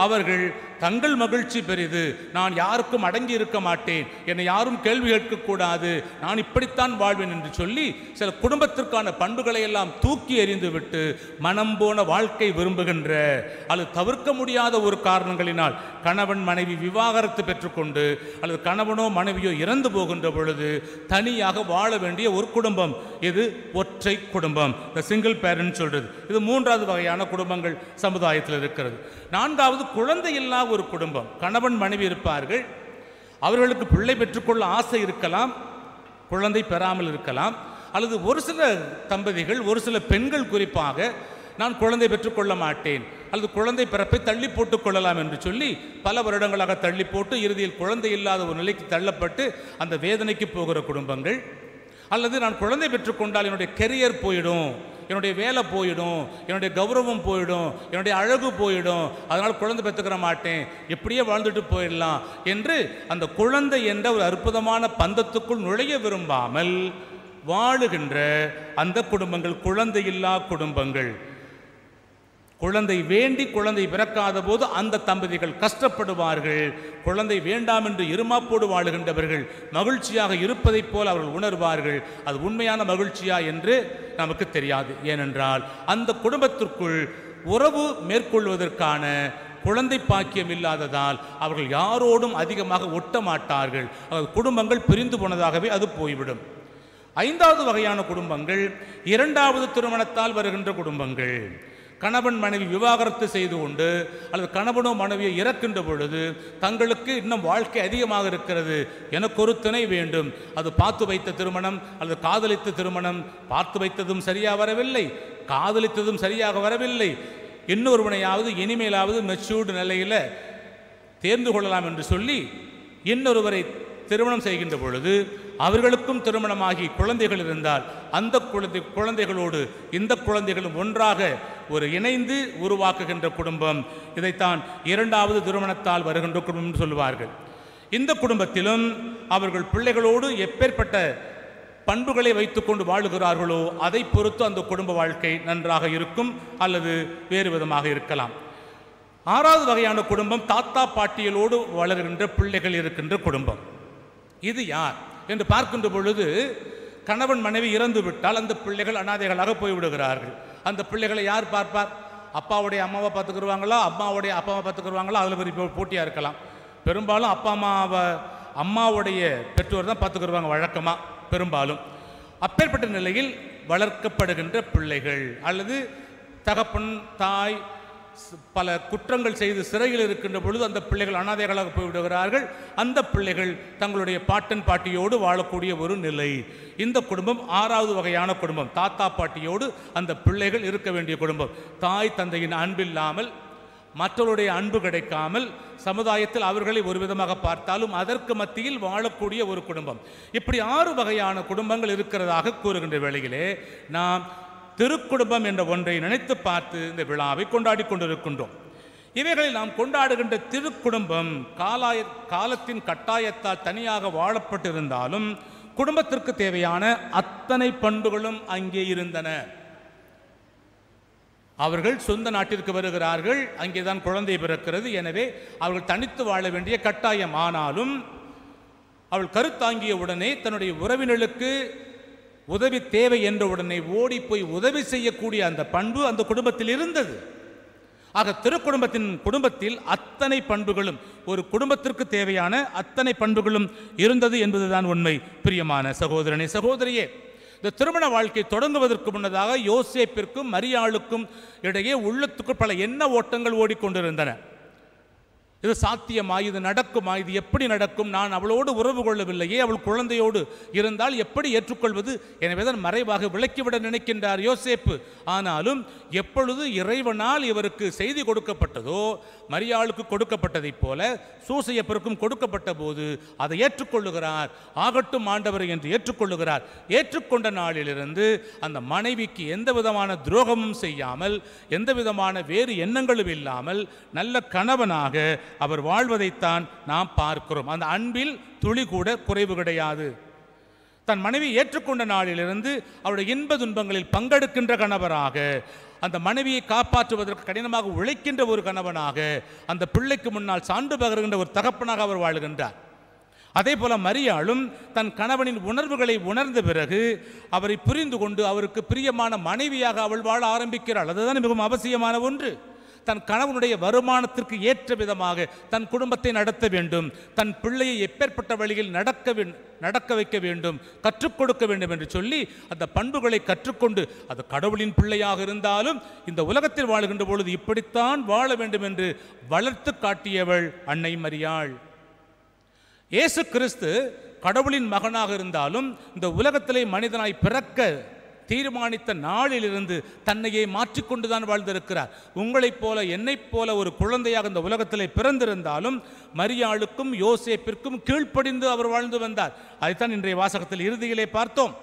அவர்கள் தங்கள் மகிழ்ச்சி பெரிது, நான் யாருக்கும் அடங்கி இருக்க மாட்டேன், என்னை யாரும் கேள்வி கேட்கக்கூடாது, நான் இப்படித்தான் வாழ்வேன் என்று சொல்லி சில குடும்பத்திற்கான பண்புகளை எல்லாம் தூக்கி எறிந்துவிட்டு மனம் போன வாழ்க்கை விரும்புகின்ற அல்லது தவிர்க்க முடியாத ஒரு காரணங்களினால் கணவன் மனைவி விவாகரத்து பெற்றுக்கொண்டு அல்லது கணவனோ மனைவியோ இறந்து போகின்ற பொழுது தனியாக வாழ வேண்டிய ஒரு குடும்பம் இது ஒற்றை குடும்பம், இந்த சிங்கிள் பேரண்ட் சொல்றது. இது 3வது வகையான குடும்பங்கள் சமுதாயத்தில் இருக்கிறது. 4வது குழந்தை இல்லா ஒரு குடும்பம். கணவன் மனைவி இருப்பார்கள், அவர்களுக்கு பிள்ளை பெற்றுக்கொள்ள ஆசை இருக்கலாம், குழந்தை பெறாமல் இருக்கலாம். அல்லது ஒரு சில தம்பதிகள், ஒரு சில பெண்கள் குறிப்பாக நான் குழந்தை பெற்றுக்கொள்ள மாட்டேன் அல்லது குழந்தை பிறப்பை தள்ளி போட்டுக் கொள்ளலாம் என்று சொல்லி பல வருடங்களாக தள்ளி போட்டு இறுதியில் குழந்தை இல்லாத ஒரு நிலைக்கு தள்ளப்பட்டு அந்த வேதனைக்கு போகிற குடும்பங்கள். அல்லது நான் குழந்தை பெற்றுக்கொண்டால் என்னுடைய கெரியர் போயிடும், என்னுடைய வேலை போயிடும், என்னுடைய கௌரவம் போயிடும், என்னுடைய அழகு போயிடும், அதனால் குழந்தை பெற்றுக்கிற மாட்டேன், எப்படியே வாழ்ந்துட்டு போயிடலாம் என்று அந்த குழந்தை என்ற ஒரு அற்புதமான பந்தத்துக்குள் நுழைய விரும்பாமல் வாழுகின்ற அந்த குடும்பங்கள் குழந்தை இல்லா குடும்பங்கள். குழந்தை வேண்டி குழந்தை பிறக்காத போது அந்த தம்பதிகள் கஷ்டப்படுவார்கள். குழந்தை வேண்டாம் என்று இருமாப்போடு வாழுகின்றவர்கள் மகிழ்ச்சியாக இருப்பதைப் போல் அவர்கள் உணர்வார்கள். அது உண்மையான மகிழ்ச்சியா என்று நமக்கு தெரியாது. ஏனென்றால் அந்த குடும்பத்திற்குள் உறவு மேற்கொள்வதற்கான குழந்தை பாக்கியம் இல்லாததால் அவர்கள் யாரோடும் அதிகமாக ஒட்ட மாட்டார்கள். குடும்பங்கள் பிரிந்து போனதாகவே அது போய்விடும். 5வது வகையான குடும்பங்கள் 2வது திருமணத்தால் வருகின்ற குடும்பங்கள். கணவன் மனைவி விவாகரத்து செய்து கொண்டு அல்லது கணவனோ மனைவியை இறக்கின்ற பொழுது தங்களுக்கு இன்னும் வாழ்க்கை அதிகமாக இருக்கிறது, எனக்கு ஒரு துணை வேண்டும். அது பார்த்து வைத்த திருமணம் அல்லது காதலித்த திருமணம். பார்த்து வைத்ததும் சரியாக வரவில்லை, காதலித்ததும் சரியாக வரவில்லை, இன்னொருவனையாவது இனிமேலாவது மெச்சூர்டு நிலையில் தேர்ந்து கொள்ளலாம் என்று சொல்லி இன்னொருவரை திருமணம் செய்கின்ற பொழுது அவர்களுக்கும் திருமணமாகி குழந்தைகள் இருந்தால் அந்த குழந்தைகளோடு இந்த குழந்தைகளும் ஒன்றாக ஒரு இணைந்து உருவாக்குகின்ற குடும்பம். இதைத்தான் 2வது திருமணத்தால் வருகின்ற குடும்பம் என்று சொல்லுவார்கள். இந்த குடும்பத்திலும் அவர்கள் பிள்ளைகளோடு எப்பேற்பட்ட பண்புகளை வைத்துக்கொண்டு வாழுகிறார்களோ அதை பொறுத்து அந்த குடும்ப வாழ்க்கை நன்றாக இருக்கும் அல்லது வேறு விதமாக இருக்கலாம். 6வது வகையான குடும்பம் தாத்தா பாட்டியலோடு வளர்கின்ற பிள்ளைகள் இருக்கின்ற குடும்பம். இது யார் என்று பார்க்கின்ற பொழுது கணவன் மனைவி இறந்து விட்டால் அந்த பிள்ளைகள் அனாதைகளாக போய்விடுகிறார்கள். அந்த பிள்ளைகளை யார் பார்ப்பார்? அப்பாவுடைய அம்மாவை பார்த்துக்கிடுவாங்களா, அம்மாவுடைய அப்பாவை பார்த்துக்கிடுவாங்களா? அதில் பெரிய போட்டியாக இருக்கலாம். பெரும்பாலும் அம்மாவுடைய பெற்றோர் தான் பார்த்துக்கிடுவாங்க வழக்கமாக பெரும்பாலும். அப்பேற்பட்ட நிலையில் வளர்க்கப்படுகின்ற பிள்ளைகள் அல்லது தகப்பன் தாய் பல குற்றங்கள் செய்து சிறையில் இருக்கின்ற பொழுது அந்த பிள்ளைகள் அனாதைகளாக போய்விடுகிறார்கள். அந்த பிள்ளைகள் தங்களுடைய பாட்டன் பாட்டியோடு வாழக்கூடிய ஒரு நிலை. இந்த குடும்பம் 6வது வகையான குடும்பம். தாத்தா பாட்டியோடு அந்த பிள்ளைகள் இருக்க வேண்டிய குடும்பம். தாய் தந்தையின் அன்பில்லாமல், மற்றவருடைய அன்பு கிடைக்காமல், சமுதாயத்தில் அவர்களை ஒரு விதமாக பார்த்தாலும் அதற்கு மத்தியில் வாழக்கூடிய ஒரு குடும்பம். இப்படி 6 வகையான குடும்பங்கள் இருக்கிறதாக கூறுகின்ற வேளையிலே நாம் திருக்குடும்பம் என்ற ஒன்றை நினைத்து பார்த்து இந்த விழாவை கொண்டாடி கொண்டிருக்கின்றோம். இவைகளில் நாம் கொண்டாடுகின்ற திருக்குடும்பம் காலத்தின் கட்டாயத்தால் தனியாக வாழப்பட்டிருந்தாலும் குடும்பத்திற்கு தேவையான அத்தனை பண்புகளும் அங்கே இருந்தன. அவர்கள் சொந்த நாட்டிற்கு வருகிறார்கள், அங்கேதான் குழந்தை பிறக்கிறது. எனவே அவர்கள் தனித்து வாழ வேண்டிய கட்டாயம். ஆனாலும் அவள் கருத்தாங்கிய உடனே தன்னுடைய உறவினர்களுக்கு உதவி தேவை என்ற உடனே ஓடி போய் உதவி செய்யக்கூடிய அந்த பண்பு அந்த குடும்பத்தில் இருந்தது. ஆக குடும்பத்தில் அத்தனை பண்புகளும், ஒரு குடும்பத்திற்கு தேவையான அத்தனை பண்புகளும் இருந்தது என்பதுதான் உண்மை. பிரியமான சகோதரனே சகோதரியே, இந்த திருமண வாழ்க்கை தொடங்குவதற்கு முன்னதாக யோசேப்பிற்கும் மரியாளுக்கும் இடையே உள்ளத்துக்குள் பல எண்ண ஓட்டங்கள் ஓடிக்கொண்டிருந்தன. இது சாத்தியமா, இது நடக்குமா, இது எப்படி நடக்கும், நான் அவளோடு உறவு கொள்ளவில்லையே, அவள் குழந்தையோடு இருந்தால் எப்படி ஏற்றுக்கொள்வது? எனவே தான் மறைவாக விளக்கிவிட நினைக்கின்றார் யோசேப்பு. ஆனாலும் எப்பொழுது இறைவனால் இவருக்கு செய்தி கொடுக்கப்பட்டதோ, மரியாளுக்கு கொடுக்கப்பட்டதைப் போல சூசையப்பருக்கும் கொடுக்கப்பட்ட போது அதை ஏற்றுக்கொள்ளுகிறார். ஆகட்டும் ஆண்டவர் என்று ஏற்றுக்கொள்ளுகிறார். ஏற்றுக்கொண்ட நாளிலிருந்து அந்த மனைவிக்கு எந்த விதமான துரோகமும் செய்யாமல், எந்த விதமான வேறு எண்ணங்களும் இல்லாமல் நல்ல கணவனாக அவர் வாழ்வதைத்தான் நாம் பார்க்கிறோம். அந்த அன்பில் துளி கூட குறைவு கிடையாது. தன் மனைவி ஏற்றுக்கொண்ட நாளிலிருந்து அவருடைய இன்ப துன்பங்களில் பங்கெடுக்கின்ற கணவராக, அந்த மனைவியை காப்பாற்றுவதற்கு கடினமாக உழைக்கின்ற ஒரு கணவனாக, அந்த பிள்ளைக்கு முன்னால் சான்று பகர்கின்ற ஒரு தகப்பனாக அவர் வாழ்கின்றார். அதே போல மரியாளும் தன் கணவனின் உணர்வுகளை உணர்ந்த பிறகு அவரை புரிந்து கொண்டு அவருக்கு பிரியமான மனைவியாக அவள் வாழ ஆரம்பிக்கிறாள். அதுதான் மிகவும் அவசியமான ஒன்று. தன் கணவனுடைய வருமானத்திற்கு ஏற்ற விதமாக தன் குடும்பத்தை நடத்த வேண்டும், தன் பிள்ளையை எப்பேற்பட்ட வழியில் நடக்க வைக்க வேண்டும், கற்றுக் கொடுக்க வேண்டும் என்று சொல்லி அந்த பண்புகளை கற்றுக்கொண்டு, அது கடவுளின் பிள்ளையாக இருந்தாலும் இந்த உலகத்தில் வாழ்கின்ற பொழுது இப்படித்தான் வாழ வேண்டும் என்று வளர்த்து காட்டியவள் அன்னை மரியாள். இயேசு கிறிஸ்து கடவுளின் மகனாக இருந்தாலும் இந்த உலகத்திலே மனிதனாய் பிறக்க தீர்மானித்த நாளிலிருந்து தன்னையே மாற்றிக்கொண்டுதான் வாழ்ந்திருக்கிறார். உங்களைப் போல என்னைப் போல ஒரு குழந்தையாக இந்த உலகத்திலே பிறந்திருந்தாலும் மரியாளுக்கும் யோசேப்பிற்கும் கீழ்ப்படிந்து அவர் வாழ்ந்து வந்தார். அதைத்தான் இன்றைய வாசகத்தில் இறுதியிலே பார்த்தோம்.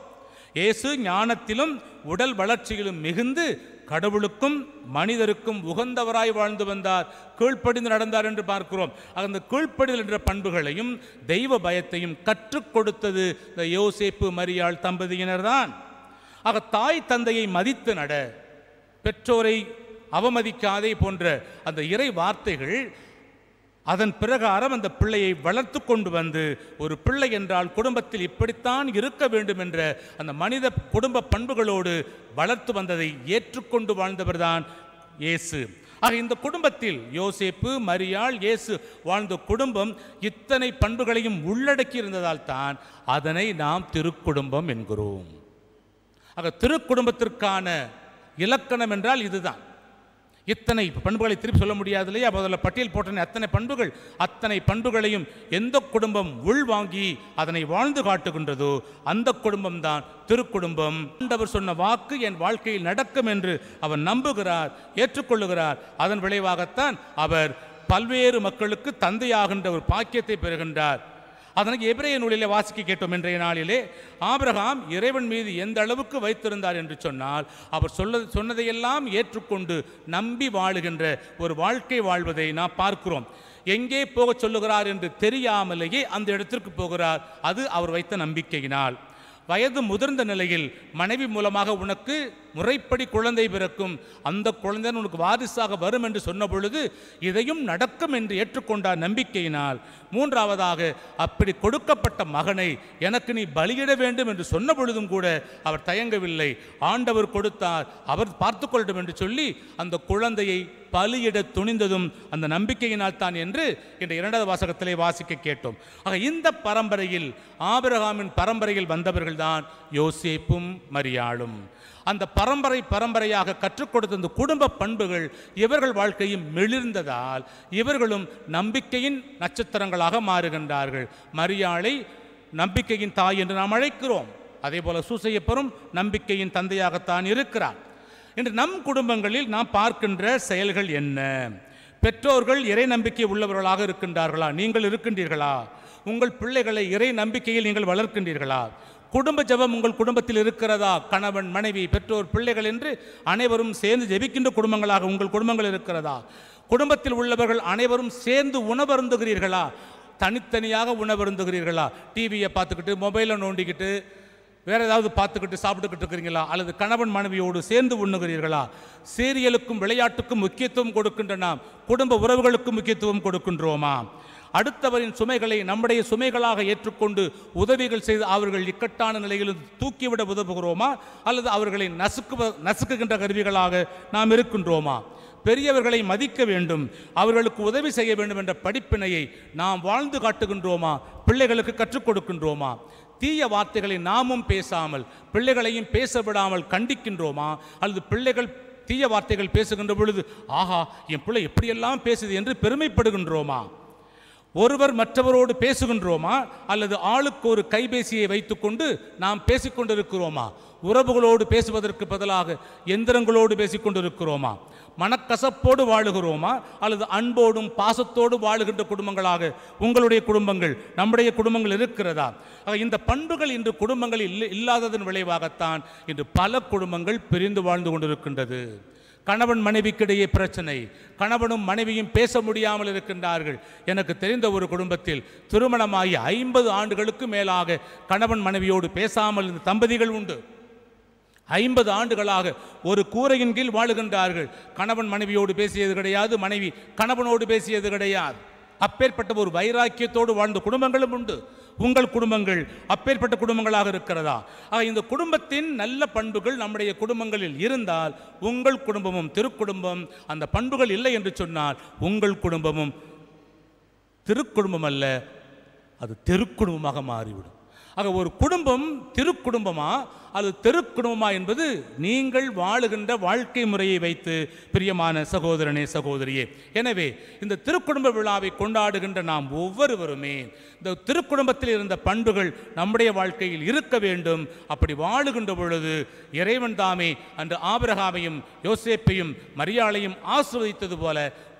இயேசு ஞானத்திலும் உடல் வளர்ச்சியிலும் மிகுந்து கடவுளுக்கும் மனிதருக்கும் உகந்தவராய் வாழ்ந்து வந்தார், கீழ்ப்படிந்து நடந்தார் என்று பார்க்கிறோம். அந்த கீழ்ப்படிதல் என்ற பண்புகளையும் தெய்வ பயத்தையும் கற்றுக் கொடுத்தது இந்த யோசேப்பு மரியாள் தம்பதியினர் தான். ஆக தாய் தந்தையை மதித்து நட, பெற்றோரை அவமதிக்காதே போன்ற அந்த இறை வார்த்தைகள் அதன் பிரகாரம் அந்த பிள்ளையை வளர்த்து கொண்டு வந்து, ஒரு பிள்ளை என்றால் குடும்பத்தில் இப்படித்தான் இருக்க வேண்டும் என்ற அந்த மனித குடும்ப பண்புகளோடு வளர்த்து வந்ததை ஏற்றுக்கொண்டு வாழ்ந்தவர்தான் இயேசு. ஆக இந்த குடும்பத்தில் யோசேப்பு, மரியாள், இயேசு வாழ்ந்த குடும்பம் இத்தனை பண்புகளையும் உள்ளடக்கி இருந்ததால் தான் அதனை நாம் திருக்குடும்பம் என்கிறோம். ஆக திருக்குடும்பத்திற்கான இலக்கணம் என்றால் இதுதான். இத்தனை பண்புகளை திருப்பி சொல்ல முடியாது இல்லையா? முதல்ல பட்டியல் போட்ட அத்தனை பண்புகளையும் எந்த குடும்பம் உள்வாங்கி அதனை வாழ்ந்து காட்டுகின்றதோ அந்த குடும்பம் தான் திருக்குடும்பம். ஆண்டவர் சொன்ன வாக்கு என் வாழ்க்கையில் நடக்கும் என்று அவர் நம்புகிறார், ஏற்றுக்கொள்ளுகிறார். அதன் விளைவாகத்தான் அவர் பல்வேறு மக்களுக்கு தந்தையாகின்ற ஒரு பாக்கியத்தை பெறுகின்றார். அதற்கு எபிரேய நூலிலே வாசிக்க கேட்டோம். இன்றைய நாளிலே ஆபிரகாம் இறைவன் மீது எந்த அளவுக்கு வைத்திருந்தார் என்று சொன்னால், அவர் சொன்னதையெல்லாம் ஏற்றுக்கொண்டு நம்பி வாழுகின்ற ஒரு வாழ்க்கை வாழ்வதை நாம் பார்க்கிறோம். எங்கே போக சொல்லுகிறார் என்று தெரியாமலேயே அந்த இடத்திற்கு போகிறார். அது அவர் வைத்த நம்பிக்கையினால். வயது முதிர்ந்த நிலையில் மனைவி மூலமாக உனக்கு முறைப்படி குழந்தை பிறக்கும், அந்த குழந்தை உனக்கு வாரிசாக வரும் என்று சொன்ன பொழுது இதையும் நடக்கும் என்று ஏற்றுக்கொண்டார் நம்பிக்கையினால். மூன்றாவதாக அப்படி கொடுக்கப்பட்ட மகனை எனக்கு நீ பலியிட வேண்டும் என்று சொன்ன பொழுதும் கூட அவர் தயங்கவில்லை. ஆண்டவர் கொடுத்தார், அவர் பார்த்து கொள்ளட்டும் என்று சொல்லி அந்த குழந்தையை பலியிட துணிந்ததும் அந்த நம்பிக்கையினால் தான் என்று இந்த இரண்டாவது வாசகத்திலே வாசிக்க கேட்டோம். ஆக இந்த பரம்பரையில், ஆபிரகாமின் பரம்பரையில் வந்தவர்கள் தான் யோசேப்பும் மரியாளும். அந்த பரம்பரையாக கற்றுக் கொடுத்த அந்த குடும்ப பண்புகள் இவர்கள் வாழ்க்கையும் மெளிர்ந்ததால் இவர்களும் நம்பிக்கையின் நட்சத்திரங்களாக மாறுகின்றார்கள். மரியாளை நம்பிக்கையின் தாய் என்று நாம் அழைக்கிறோம். அதே போல சூசையப்பரும் நம்பிக்கையின் தந்தையாகத்தான் இருக்கிறார். இன்று நம் குடும்பங்களில் நாம் பார்க்கின்ற செயல்கள் என்ன? பெற்றோர்கள் இறை நம்பிக்கை உள்ளவர்களாக இருக்கின்றார்களா? நீங்கள் இருக்கின்றீர்களா? உங்கள் பிள்ளைகளை இறை நம்பிக்கையில் நீங்கள் வளர்க்கின்றீர்களா? குடும்ப ஜெபம் உங்கள் குடும்பத்தில் இருக்கிறதா? கணவன், மனைவி, பெற்றோர், பிள்ளைகள் என்று அனைவரும் சேர்ந்து ஜெபிக்கின்ற குடும்பங்களாக உங்கள் குடும்பங்கள் இருக்கிறதா? குடும்பத்தில் உள்ளவர்கள் அனைவரும் சேர்ந்து உணவருந்துகிறீர்களா? தனித்தனியாக உணவருந்துகிறீர்களா? டிவியை பார்த்துக்கிட்டு, மொபைலை நோண்டிக்கிட்டு, வேறு ஏதாவது பார்த்துக்கிட்டு சாப்பிட்டுக்கிட்டு இருக்கிறீங்களா? அல்லது கணவன் மனைவியோடு சேர்ந்து உண்ணுகிறீர்களா? சீரியலுக்கும் விளையாட்டுக்கும் முக்கியத்துவம் கொடுக்கின்ற நாம் குடும்ப உறவுகளுக்கும் முக்கியத்துவம் கொடுக்கின்றோமா? அடுத்தவரின் சுமைகளை நம்முடைய சுமைகளாக ஏற்றுக்கொண்டு உதவிகள் செய்து அவர்கள் இக்கட்டான நிலையில் தூக்கிவிட உதவுகிறோமா? அல்லது அவர்களை நசுக்குகின்ற கருவிகளாக நாம் இருக்கின்றோமா? பெரியவர்களை மதிக்க வேண்டும், அவர்களுக்கு உதவி செய்ய வேண்டும் என்ற படிப்பினையை நாம் வாழ்ந்து காட்டுகின்றோமா? பிள்ளைகளுக்கு கற்றுக் கொடுக்கின்றோமா? தீய வார்த்தைகளை நாமும் பேசாமல் பிள்ளைகளையும் பேச விடாமல் கண்டிக்கின்றோமா? அல்லது பிள்ளைகள் தீய வார்த்தைகள் பேசுகின்ற பொழுது ஆஹா என் பிள்ளை எப்படியெல்லாம் பேசுது என்று பெருமைப்படுகின்றோமா? ஒருவர் மற்றவரோடு பேசுகின்றோமா அல்லது ஆளுக்கு ஒரு கைபேசியை வைத்துக்கொண்டு நாம் பேசிக்கொண்டிருக்கிறோமா? உறவுகளோடு பேசுவதற்கு பதிலாக எந்திரங்களோடு பேசிக்கொண்டிருக்கிறோமா? மனக்கசப்போடு வாழுகிறோமா அல்லது அன்போடும் பாசத்தோடு வாழுகின்ற குடும்பங்களாக உங்களுடைய குடும்பங்கள் நம்முடைய குடும்பங்கள் இருக்கிறதா? இந்த பண்புகள் இன்று குடும்பங்களில் இல்லாததன் விளைவாகத்தான் இன்று பல குடும்பங்கள் பிரிந்து வாழ்ந்து கொண்டிருக்கின்றது. கணவன் மனைவிக்கிடையே பிரச்சனை, கணவனும் மனைவியும் பேச முடியாமல் இருக்கின்றார்கள். எனக்கு தெரிந்த ஒரு குடும்பத்தில் திருமணமாகி 50 ஆண்டுகளுக்கு மேலாக கணவன் மனைவியோடு பேசாமல் இருந்த தம்பதிகள் உண்டு. 50 ஆண்டுகளாக ஒரு கூரையின் கீழ் வாழுகின்றார்கள். கணவன் மனைவியோடு பேசியது கிடையாது, மனைவி கணவனோடு பேசியது கிடையாது. அப்பேற்பட்ட ஒரு வைராக்கியத்தோடு வாழ்ந்த குடும்பங்களும் உண்டு. உங்கள் குடும்பங்கள் அப்பேற்பட்ட குடும்பங்களாக இருக்கிறதா? இந்த குடும்பத்தின் நல்ல பண்புகள் நம்முடைய குடும்பங்களில் இருந்தால் உங்கள் குடும்பமும் திருக்குடும்பம். அந்த பண்புகள் இல்லை என்று சொன்னால் உங்கள் குடும்பமும் திருக்குடும்பம் அல்ல, அது தெருக்குடும்பமாக மாறிவிடும். ஒரு குடும்பம் திருக்குடும்பமா அது தெருக்குடும்பமா என்பது நீங்கள் வாழுகின்ற வாழ்க்கை முறையை வைத்து பிரியமான சகோதரனே சகோதரியே. எனவே இந்த திருக்குடும்ப விழாவை கொண்டாடுகின்ற நாம் ஒவ்வொருவருமே இந்த திருக்குடும்பத்தில் இருந்த பண்புகள் நம்முடைய வாழ்க்கையில் இருக்க வேண்டும். அப்படி வாழுகின்ற பொழுது இறைவன் தாமே அன்று ஆபிரகாமையும் யோசேப்பையும் மரியாளையும் ஆசீர்வதித்தது போல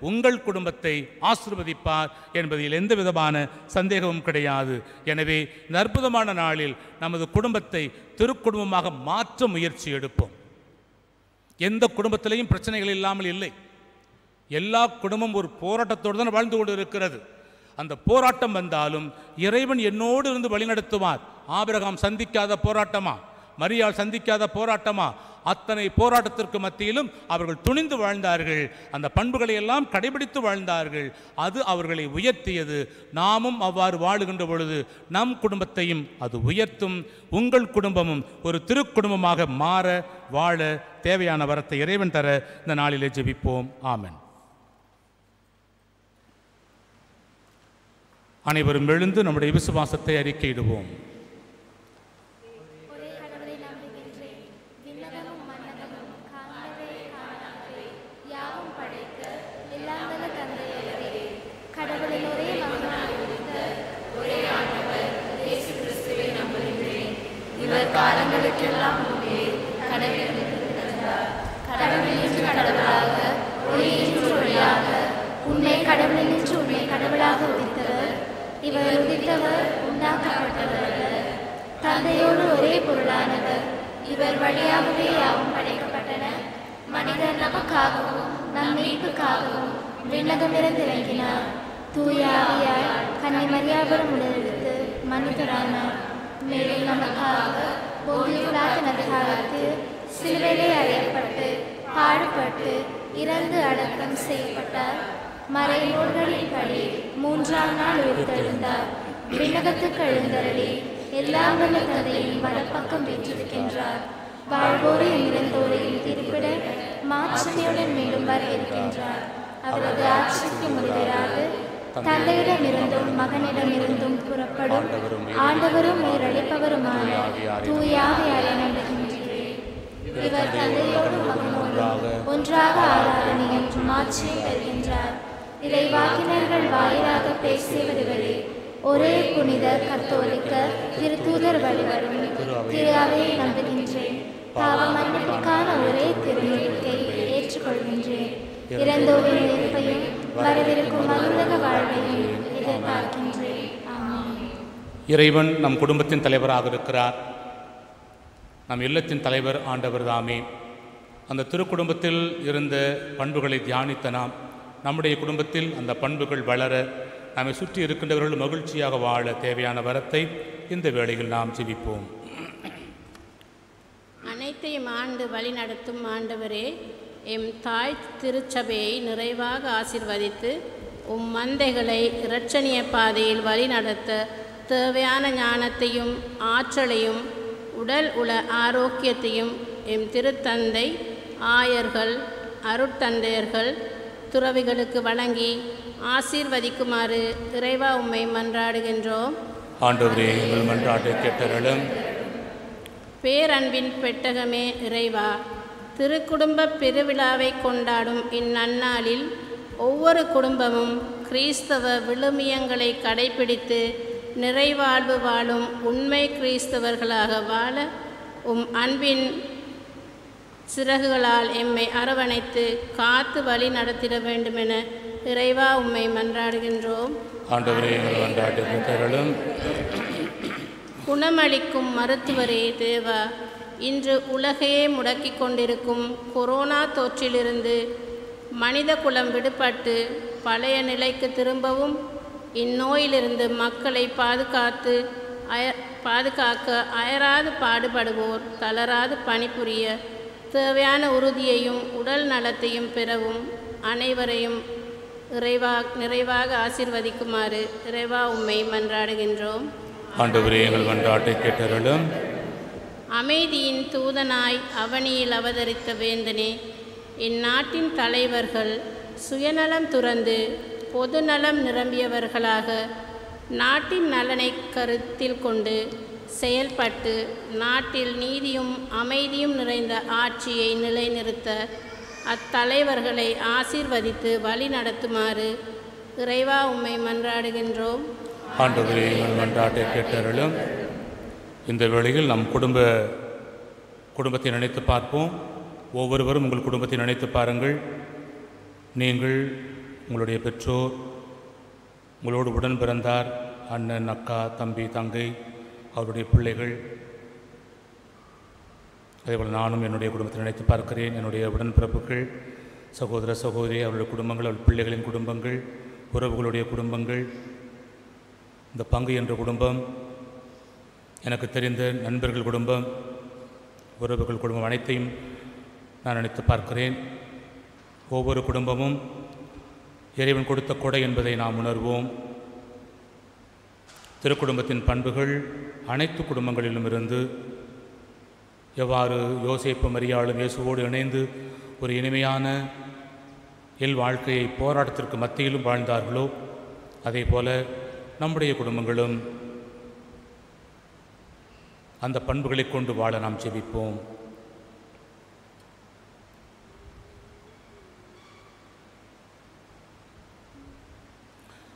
உங்கள் குடும்பத்தை ஆசீர்வதிப்பார் என்பதில் எந்த விதமான சந்தேகமும் கிடையாது. எனவே இந்த அற்புதமான நாளில் நமது குடும்பத்தை திருக்குடும்பமாக மாற்ற முயற்சி எடுப்போம். எந்த குடும்பத்திலையும் பிரச்சனைகள் இல்லாமல் இல்லை. எல்லா குடும்பமும் ஒரு போராட்டத்தோடு தான் வாழ்ந்து கொண்டு இருக்கிறது. அந்த போராட்டம் வந்தாலும் இறைவன் என்னோடு இருந்து வழிநடத்துவார். ஆபிரகாம் சந்திக்காத போராட்டமா, மரியாள் சந்திக்காத போராட்டமா? அத்தனை போராட்டத்திற்கு மத்தியிலும் அவர்கள் துணிந்து வாழ்ந்தார்கள். அந்த பண்புகளை எல்லாம் கடைபிடித்து வாழ்ந்தார்கள். அது அவர்களை உயர்த்தியது. நாமும் அவ்வாறு வாழுகின்ற பொழுது நம் குடும்பத்தையும் அது உயர்த்தும். உங்கள் குடும்பமும் ஒரு திருக்குடும்பமாக மாற வாழ தேவையான வரத்தை இறைவன் தர இந்த நாளிலே ஜெபிப்போம். ஆமென். அனைவரும் எழுந்து நம்முடைய விசுவாசத்தை அறிக்கையிடுவோம். காலங்களுக்கெல்லாம் முன்னே கடவுளாக ஒளியாக உண்மை கடவுளினின்று உண்மை கடவுளாக உதித்தவர். இவர் உதித்தவர் உண்டாக்கப்பட்டவர், தந்தையோடு ஒரே பொருளானவர். இவர் வழியாகவே யாவும் படைக்கப்பட்டன. மனிதர் நமக்காகவும் நம் மீட்புக்காகவும் விண்ணகமிருந்து இறங்கினார். தூய ஆவியால் கன்னை மரியாவிடம் உடலெடுத்து மனிதரானார். மேலும் நமக்காக போதியுள்ளாத அதிகாரத்தில் சிலுவையிலே அறையப்பட்டு பாடுபட்டு இறந்து அடக்கம் செய்யப்பட்டார். மறைநூல்களின்படி 3ஆம் நாள் உயிர்த்தெழுந்தார். விண்ணகத்துக்கு எழுந்தருளி எல்லாம் வல்ல தந்தையின் வலப்பக்கம் வீற்றிருக்கின்றார். வாழ்வோரையும் இறந்தோரையும் திருப்பிட மாட்சிமையுடன் மீண்டும் வர இருக்கின்றார். அவரது ஆட்சிக்கு முடிவராது தந்தையிடமிருந்தும் மகனிடமிருந்தும் புறப்படும் ஆண்டவரும் உயிரளிப்பவருமான தூய ஆவியாரை நம்புகின்றேன். இவர் தந்தையோடும் மகனோடும் ஒன்றாக ஆராதனையும் மாட்சியும் பெறுகின்றார். இறைவாக்கினர்கள் வாயிலாக பேசியவர்களே, ஒரே புனித கத்தோலிக்க திருத்தூதர் வழிவரும் திரு அவையை நம்புகின்றேன். பாவ மன்னிப்புக்கான ஒரே திருமுழுக்கை ஏற்றுக்கொள்கின்றேன். இறந்தோரின் உயிர்ப்பையும் வரவிருக்கும் மருந்தக வாழ்வையும் எதிர்பார்க்கின்றேன். ஆமென். இறைவன் நம் குடும்பத்தின் தலைவராக இருக்கிறார். நம் இல்லத்தின் தலைவர் ஆண்டவர் தாமே. அந்த திருக்குடும்பத்தில் இருந்த பண்புகளை தியானித்த நாம் நம்முடைய குடும்பத்தில் அந்த பண்புகள் வளர நம்மை சுற்றி இருக்கின்றவர்கள் மகிழ்ச்சியாக வாழ தேவையான வரத்தை இந்த வேளையில் நாம் ஜெபிப்போம். அனைத்தையும் ஆண்டு வழி நடத்தும் ஆண்டவரே, எம் தாய் திருச்சபையை நிறைவாக ஆசீர்வதித்து உம் மந்தைகளை இரட்சணிய பாதையில் வழி நடத்த தேவையான ஞானத்தையும் ஆற்றலையும் உடல் உள ஆரோக்கியத்தையும் எம் திருத்தந்தை, ஆயர்கள், அருட்தந்தையர்கள், துறவிகளுக்கு வழங்கி ஆசீர்வதிக்குமாறு இறைவா உம்மை மன்றாடுகின்றோம். ஆண்டவரே, எங்கள் மன்றாட்டை கேட்டருளும். பேரன்பின் பெட்டகமே இறைவா, திருக்குடும்ப பெருவிழாவை கொண்டாடும் இந்நன்னாளில் ஒவ்வொரு குடும்பமும் கிறிஸ்தவ விழுமியங்களை கடைபிடித்து நிறைவாழ்வு வாழும் உண்மை கிறிஸ்தவர்களாக வாழ அன்பின் சிறகுகளால் எம்மை அரவணைத்து காத்து வழி நடத்திட வேண்டுமென இறைவா உம்மை மன்றாடுகின்றோம். குணமளிக்கும் மருத்துவரே தேவா, இன்று உலகையே முடக்கிக் கொண்டிருக்கும் கொரோனா தொற்றிலிருந்து மனித குலம் விடுபட்டு பழைய நிலைக்கு திரும்பவும் இந்நோயிலிருந்து மக்களை பாதுகாக்க அயராது பாடுபடுவோர் தளராது பணிபுரிய தேவையான உறுதியையும் உடல் நலத்தையும் பெறவும் அனைவரையும் நிறைவாக ஆசீர்வதிக்குமாறு இறைவா உம்மை மன்றாடுகின்றோம். ஆண்டவரே, எங்கள் மன்றாட்டை கேட்டருளும். அமைதியின் தூதனாய் அவனியில் அவதரித்த வேந்தனே, இந்நாட்டின் தலைவர்கள் சுயநலம் துறந்து பொதுநலம் நிரம்பியவர்களாக நாட்டின் நலனை கருத்தில் கொண்டு செயல்பட்டு நாட்டில் நீதியும் அமைதியும் நிறைந்த ஆட்சியை நிலைநிறுத்த அத்தலைவர்களை ஆசீர்வதித்து வழி நடத்துமாறு இறைவா உம்மை மன்றாடுகின்றோம். ஆண்டவரே, எங்கள் மன்றாட்டை கேட்டருளும். இந்த வேளையில் நம் குடும்பத்தை நினைத்து பார்ப்போம். ஒவ்வொருவரும் உங்கள் குடும்பத்தை நினைத்து பாருங்கள். நீங்கள், உங்களுடைய பெற்றோர், உங்களோடு உடன் பிறந்தார், அண்ணன், அக்கா, தம்பி, தங்கை, அவருடைய பிள்ளைகள், அதேபோல் நானும் என்னுடைய குடும்பத்தை நினைத்து பார்க்கிறேன். என்னுடைய உடன்பிறப்புகள், சகோதர சகோதரி, அவருடைய குடும்பங்கள், அவருடைய பிள்ளைகளின் குடும்பங்கள், உறவுகளுடைய குடும்பங்கள், இந்த பங்கு என்ற குடும்பம், எனக்கு தெரிந்த நண்பர்கள் குடும்பம், உறவுகள் குடும்பம் அனைத்தையும் நான் நினைத்து பார்க்கிறேன். ஒவ்வொரு குடும்பமும் இறைவன் கொடுத்த கொடை என்பதை நாம் உணர்வோம். திருக்குடும்பத்தின் பண்புகள் அனைத்து குடும்பங்களிலும் இருந்து எவ்வாறு யோசேப்பு மரியாளும் இயேசுவோடு இணைந்து ஒரு இனிமையான வாழ்க்கையை போராட்டத்திற்கு மத்தியிலும் வாழ்ந்தார்களோ, அதே போல நம்முடைய குடும்பங்களும் அந்த பண்புகளை கொண்டு வாழ நாம் ஜெபிப்போம்.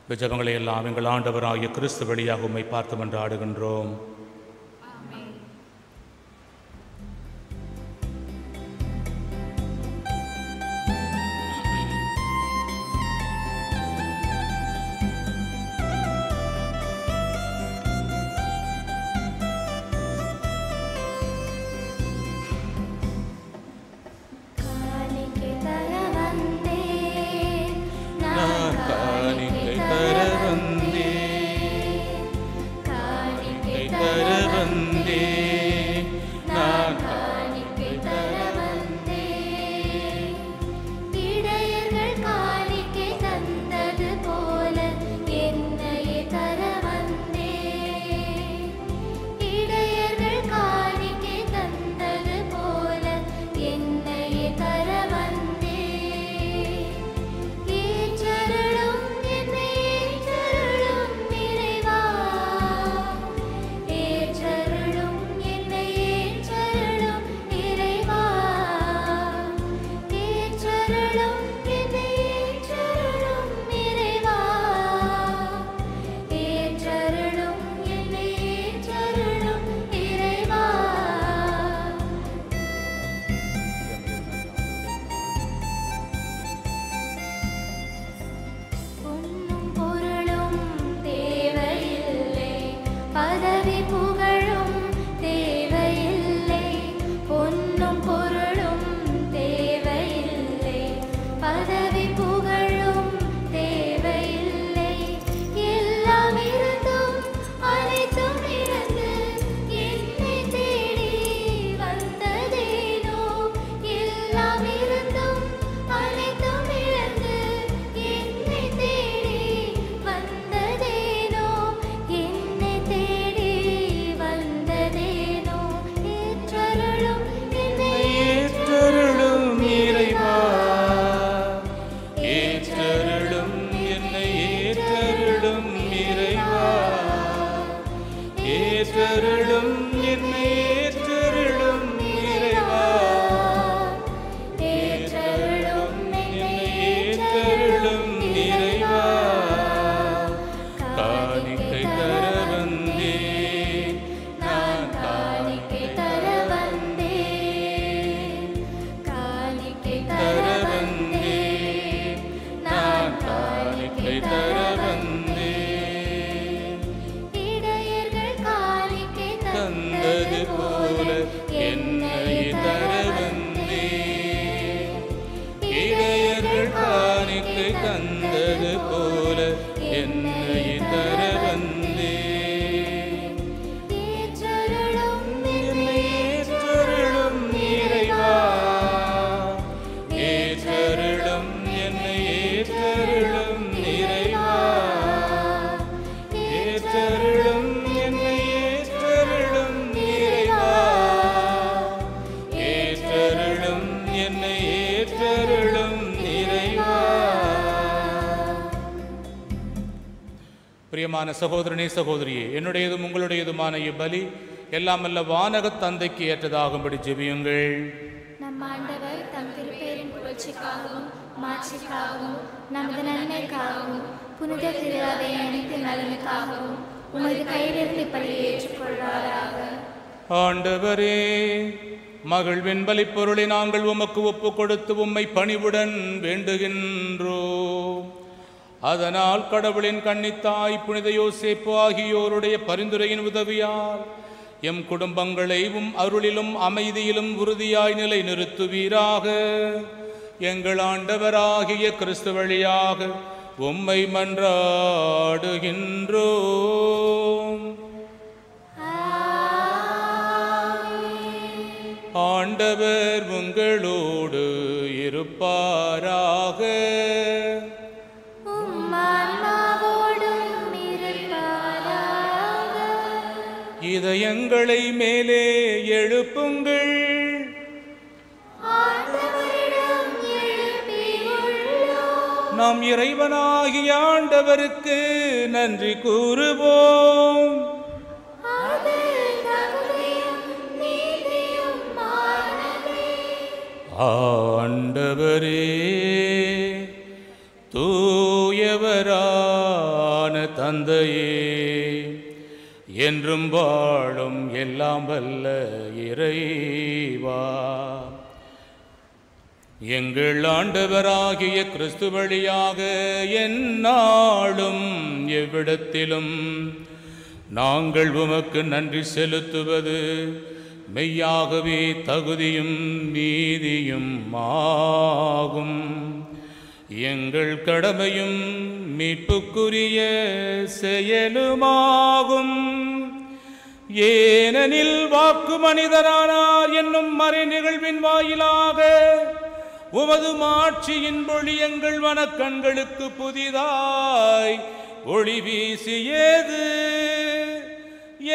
இந்த ஜெபங்களை எல்லாம் எங்கள் ஆண்டவராகிய கிறிஸ்து வழியாக உம்மை பார்த்து மன்றாடுகின்றோம். ஏற்றருளும் என்னை ஏற்றருளும் இறைவா, பிரியமான சகோதரனே சகோதரியே, என்னுடையதும் உங்களுடையதுமான இப்பலி எல்லாம் அல்ல வானகத் தந்தைக்கு ஏற்றதாகும்படி ஜெபியுங்கள். நம் ஆண்டவர் தம் திருப்பெயரின் புகழ்ச்சிக்காகவும் மாட்சிக்காகவும் நமது நன்மைக்காகவும் புனித திரு அவை அனைத்து நலனுக்காகவும் உமது கையிலிருந்து இப்படியை ஏற்றுக்கொள்வாராக. ஆண்டவரே, மகிழ்வின் பலிப்பொருளை நாங்கள் உமக்கு ஒப்பு கொடுத்து உம்மை பணிவுடன் வேண்டுகின்றோம். அதனால் கடவுளின் கன்னித்தாய் புனித யோசேப்பு ஆகியோருடைய பரிந்துரையின் உதவியால் எம் குடும்பங்களை அருளிலும் அமைதியிலும் உறுதியாய் நிலை நிறுத்துவீராக. எங்கள் ஆண்டவராகிய கிறிஸ்து வழியாக உம்மை மன்றாடுகின்றோம். ஆண்டவர் உங்களோடு இருப்பாராக. இதயங்களை மேலே எழுப்புங்கள். நாம் இறைவனாகிய ஆண்டவருக்கு நன்றி கூறுவோம். ஆண்டவரே, தூயவரான தந்தையே, என்றும் வாழும் எல்லாம் வல்ல இறைவா, எங்கள் ஆண்டவராகிய கிறிஸ்து வழியாக எந்நாளும் எவ்விடத்திலும் நாங்கள் உமக்கு நன்றி செலுத்துவது மெய்யாகவே தகுதியும் நீதியும் ஆகும். எங்கள் கடமையும் மீட்புக்குரிய செயலுமாகும். ஏனெனில் வாக்கு மனிதரானார் என்னும் மறை நிகழ்வின் வாயிலாக உமது மாட்சியின் ஒளி எங்கள் மனக்கண்களுக்கு புதிதாய் ஒளி வீசியது.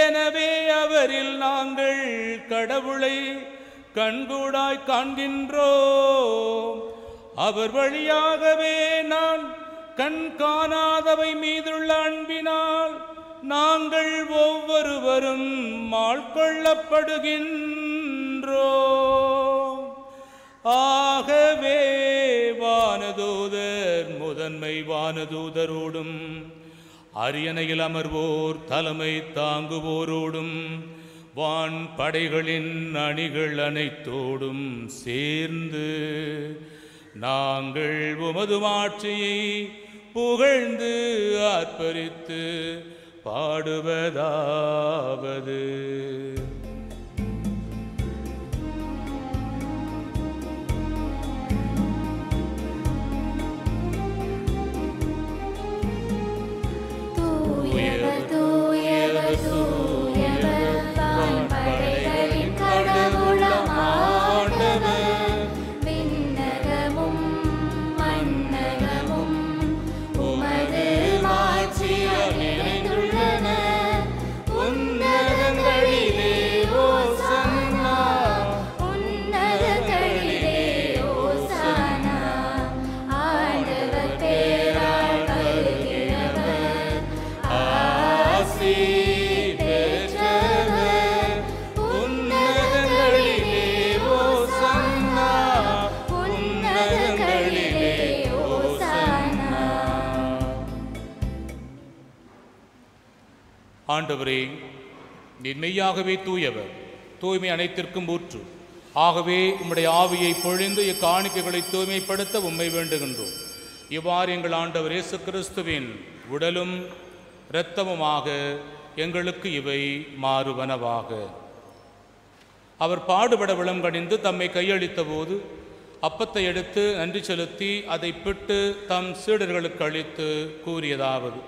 எனவே அவரில் நாங்கள் கடவுளை கண்கூடாய் காண்கின்றோம். அவர் வழியாகவே நான் கண் காணாதவை மீதுள்ள அன்பினால் நாங்கள் ஒவ்வொருவரும் மாட்கொள்ளப்படுகின்றோம். ஆகவே வானதூதர் முதன்மை வானதூதரோடும் அரியணையில் அமர்வோர் தலைமை தாங்குவோரோடும் வான் படைகளின் அணிகள் அனைத்தோடும் சேர்ந்து நாங்கள் உமது மாட்சியை புகழ்ந்து ஆர்ப்பரித்து பாடுவதாவது: தூயவர் தூயவர் தூயவர் வான் படைகளின் கடவுளாம் ஆண்டவர், விண்ணகமும் மண்ணகமும் உமது மாட்சியால் நிறைந்துள்ளன. உன்னதங்களிலே ஓசன்னா, உன்னதங்களிலே ஓசானா. ஆண்டவர் பேரால் வருகிறவர் ஆசி பெற்றவர். உன்னதங்களிலே ஓசன்னா, உன்னதங்களிலே ஓசானா. ஆண்டவரே, நீர் மெய்யாகவே தூயவர், தூய்மை அனைத்திற்கும் ஊற்று. ஆகவே உம்முடைய ஆவியை பொழிந்து இக்காணிக்கைகளை தூய்மைப்படுத்த உம்மை வேண்டுகின்றோம். இவ்வாறு எங்கள் ஆண்டவர் இயேசு கிறிஸ்துவின் உடலும் இரத்தமுமாக எங்களுக்கு இவை மாறுவனவாக. அவர் பாடுபட விளங்கணிந்து தம்மை கையளித்த போது அப்பத்தை எடுத்து நன்றி செலுத்தி அதை பிட்டு தம் சீடர்களுக்கு அளித்து கூறியதாவது: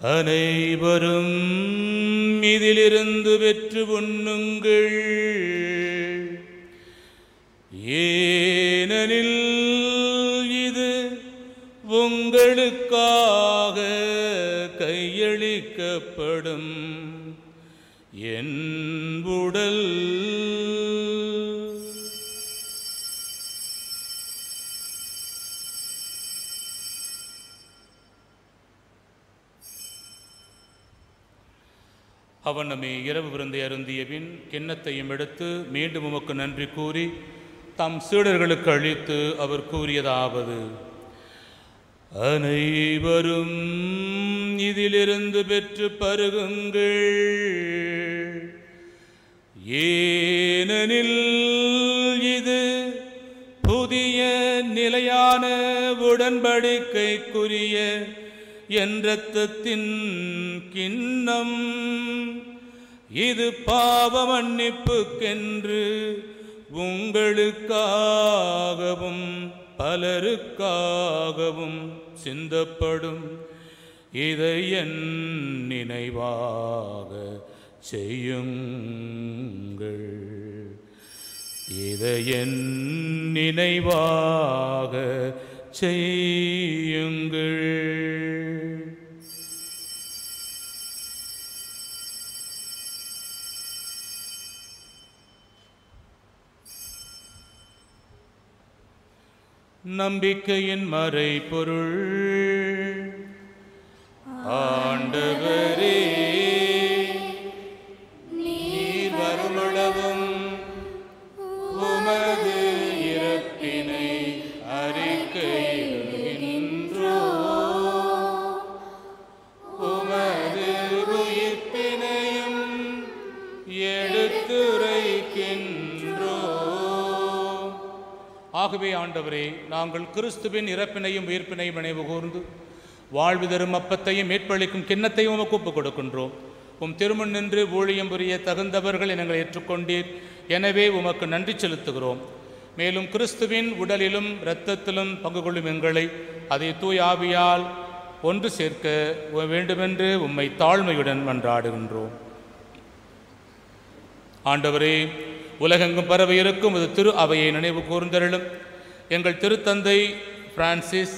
அனைவரும் இதிலிருந்து பெற்று உண்ணுங்கள். ஏனெனில் இது உங்களுக்காக கையளிக்கப்படும் என் உடல். அவன் நம்மை இரவு விருந்தை அருந்திய பின் கிண்ணத்தையும் எடுத்து மீண்டும் உமக்கு நன்றி கூறி தம் சீடர்களுக்கு அளித்து அவர் கூறியதாவது: அனைவரும் இதிலிருந்து பெற்று பருகுங்கள், ஏனெனில் இது புதிய நிலையான உடன்படிக்கைக்குரிய என் இரத்தத்தின் கிண்ணம். இது பாவ மன்னிப்புக்கென்று உங்களுக்காகவும் பலருக்காகவும் சிந்தப்படும். இதை என் நினைவாக செய்யுங்கள். இதை என் நினைவாக செய்யுங்கள். நம்பிக்கையின் மறைபொருள். ஆண்டவரே, நீர் வருமளவும் உமது இறப்பினை அறிக்கையிடுகின்றோம், உமது உயிர்ப்பினையும் எடுத்துரைக்கின்றோம். ஆகவே ஆண்டவரே, நாங்கள் கிறிஸ்துவின் இறப்பினையும் உயிர்ப்பினையும் நினைவு கூர்ந்து வாழ்வு தரும் அப்பத்தையும் மீட்பளிக்கும் கிண்ணத்தையும் உமக்கு ஒப்புக் கொடுக்கின்றோம். உம் திருமண் நின்று ஊழியம் புரிய தகுந்தவர்கள் எங்களை ஏற்றுக்கொண்டீர். எனவே உமக்கு நன்றி செலுத்துகிறோம். மேலும் கிறிஸ்துவின் உடலிலும் இரத்தத்திலும் பங்கு கொள்ளும் எங்களை அதை தூய் ஆவியால் ஒன்று சேர்க்க வேண்டுமென்று உம்மை தாழ்மையுடன் மன்றாடுகின்றோம். ஆண்டவரே, உலகெங்கும் பரவி இருக்கும் இது திரு அவையை நினைவு கூர்ந்தருளும். எங்கள் திருத்தந்தை பிரான்சிஸ்,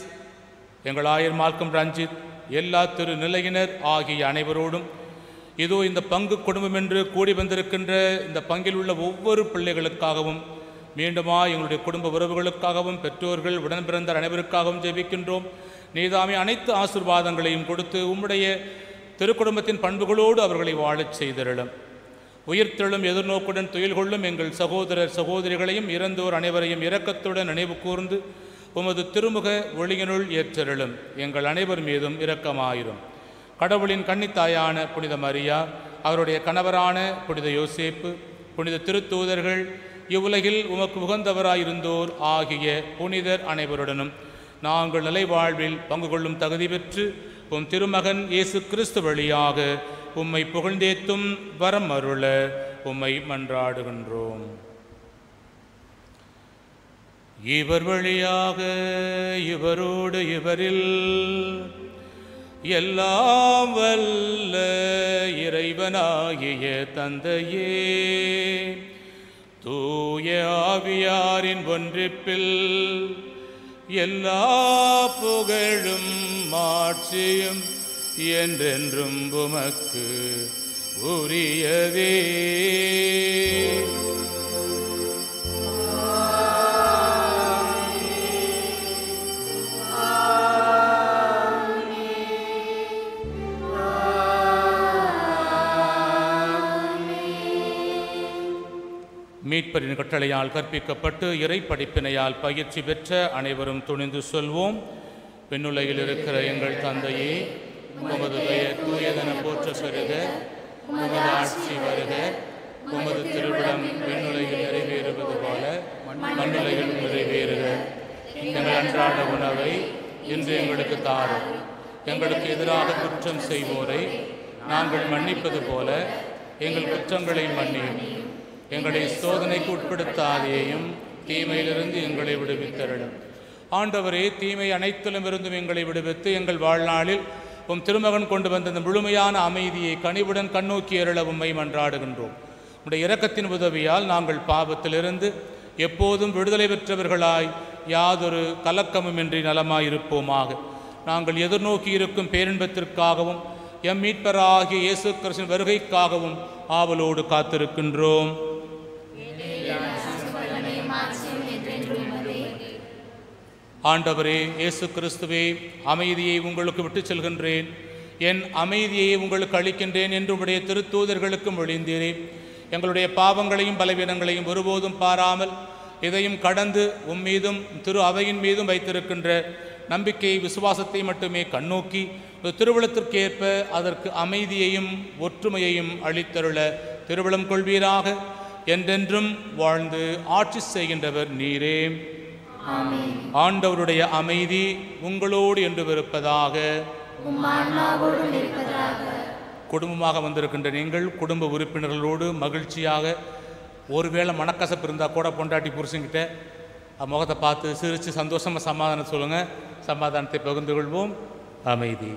எங்கள் ஆயர் மால்கம் ரஞ்சித், எல்லா திரு நிலையினர் ஆகிய அனைவரோடும் இதோ இந்த பங்கு குடும்பம் என்று கூடி வந்திருக்கின்ற இந்த பங்கில் உள்ள ஒவ்வொரு பிள்ளைகளுக்காகவும் மீண்டுமா எங்களுடைய குடும்ப உறவுகளுக்காகவும் பெற்றோர்கள் உடன் பிறந்த அனைவருக்காகவும் ஜெபிக்கின்றோம். நீதாமே அனைத்து ஆசீர்வாதங்களையும் கொடுத்து உம்முடைய திருக்குடும்பத்தின் பண்புகளோடு அவர்களை வாழச் செய்தருளும். உயிர்த்தெழும் எதிர்நோக்குடன் துயில் கொள்ளும் எங்கள் சகோதரர் சகோதரிகளையும் இறந்தோர் அனைவரையும் இரக்கத்துடன் நினைவு கூர்ந்து உமது திருமுக ஒளியினுள் ஏற்றருளும். எங்கள் அனைவர் மீதும் இரக்கமாயிரும். கடவுளின் கன்னித்தாயான புனித மரியா, அவருடைய கணவரான புனித யோசேப்பு, புனித திருத்தூதர்கள், இவ்வுலகில் உமக்கு உகந்தவராயிருந்தோர் ஆகிய புனிதர் அனைவருடனும் நாங்கள் நிலைவாழ்வில் பங்கு கொள்ளும் தகுதி பெற்று உம் திருமகன் இயேசு கிறிஸ்து வழியாக உம்மை புகழ்ந்தேத்தும் வரம் அருள உம்மை மன்றாடுகின்றோம். இவர் வழியாக இவரோடு இவரில் எல்லாம் வல்ல இறைவனாகிய தந்தையே, தூய ஆவியாரின் ஒன்றிப்பில் எல்லா புகழும் மாட்சியும் என்றென்றும் உமக்கு உரியவே. மீட்பரின் கட்டளையால் கற்பிக்கப்பட்டு இறை படிப்பினையால் பயிற்சி பெற்ற அனைவரும் துணிந்து சொல்வோம். விண்ணுலகில் இருக்கிற எங்கள் தந்தையே, உமது பெயர் தூயதென போற்ற பெறுக, உமது ஆட்சி வருக, உமது திருவிடம் விண்ணுலகில் நிறைவேறுவது போல மண்ணுலகில் நிறைவேறுக. எங்கள் அன்றாட உணவை இன்று எங்களுக்கு தாரும். எங்களுக்கு எதிராக குற்றம் செய்வோரை நாங்கள் மன்னிப்பது போல எங்கள் குற்றங்களை மன்னியும். எங்களை சோதனைக்கு உட்படுத்தாதேயும், தீமையிலிருந்து எங்களை விடுவித்தருளும். ஆண்டவரே, தீமை அனைத்திலும் இருந்தும் எங்களை விடுவித்து எங்கள் வாழ்நாளில் உம் திருமகன் கொண்டு வந்த இந்த முழுமையான அமைதியை கனிவுடன் கண்ணோக்கி அருள உம்மை மன்றாடுகின்றோம். உம்முடைய இரக்கத்தின் உதவியால் நாங்கள் பாவத்திலிருந்து எப்போதும் விடுதலை பெற்றவர்களாய் யாதொரு கலக்கமுமின்றி நலமாயிருப்போமாக. நாங்கள் எதிர்நோக்கி இருக்கும் பேரின்பத்திற்காகவும் எம் மீட்பராகிய இயேசு கிறிஸ்துவின் வருகைக்காகவும் ஆவலோடு காத்திருக்கின்றோம். ஆண்டவரே, இயேசு கிறிஸ்துவே, அமைதியை உங்களுக்கு விட்டுச் செல்கின்றேன், என் அமைதியை உங்களுக்கு அளிக்கின்றேன் என்று உடைய திருத்தூதர்களுக்கும் ஒழிந்தீரே. எங்களுடைய பாவங்களையும் பலவீனங்களையும் ஒருபோதும் பாராமல் இதையும் கடந்து உம்மீதும் திரு அவையின் மீதும் வைத்திருக்கின்ற நம்பிக்கை விசுவாசத்தை மட்டுமே கண்ணோக்கி திருவிழத்திற்கேற்ப அதற்கு அமைதியையும் ஒற்றுமையையும் அளித்தருள திருவிழம் கொள்வீராக. என்றென்றும் வாழ்ந்து ஆட்சி செய்கின்றவர் நீரே. ஆண்டவருடைய அமைதி உங்களோடு என்று இருப்பதாக. குடும்பமாக வந்திருக்கின்ற நீங்கள் குடும்ப உறுப்பினர்களோடு மகிழ்ச்சியாக, ஒருவேளை மனக்கசப்பு இருந்தால் கூட பொண்டாட்டி புருஷங்கிட்ட முகத்தை பார்த்து சிரித்து சந்தோஷமாக சமாதானம் சொல்லுங்கள். சமாதானத்தை பகிர்ந்து கொள்வோம். அமைதி.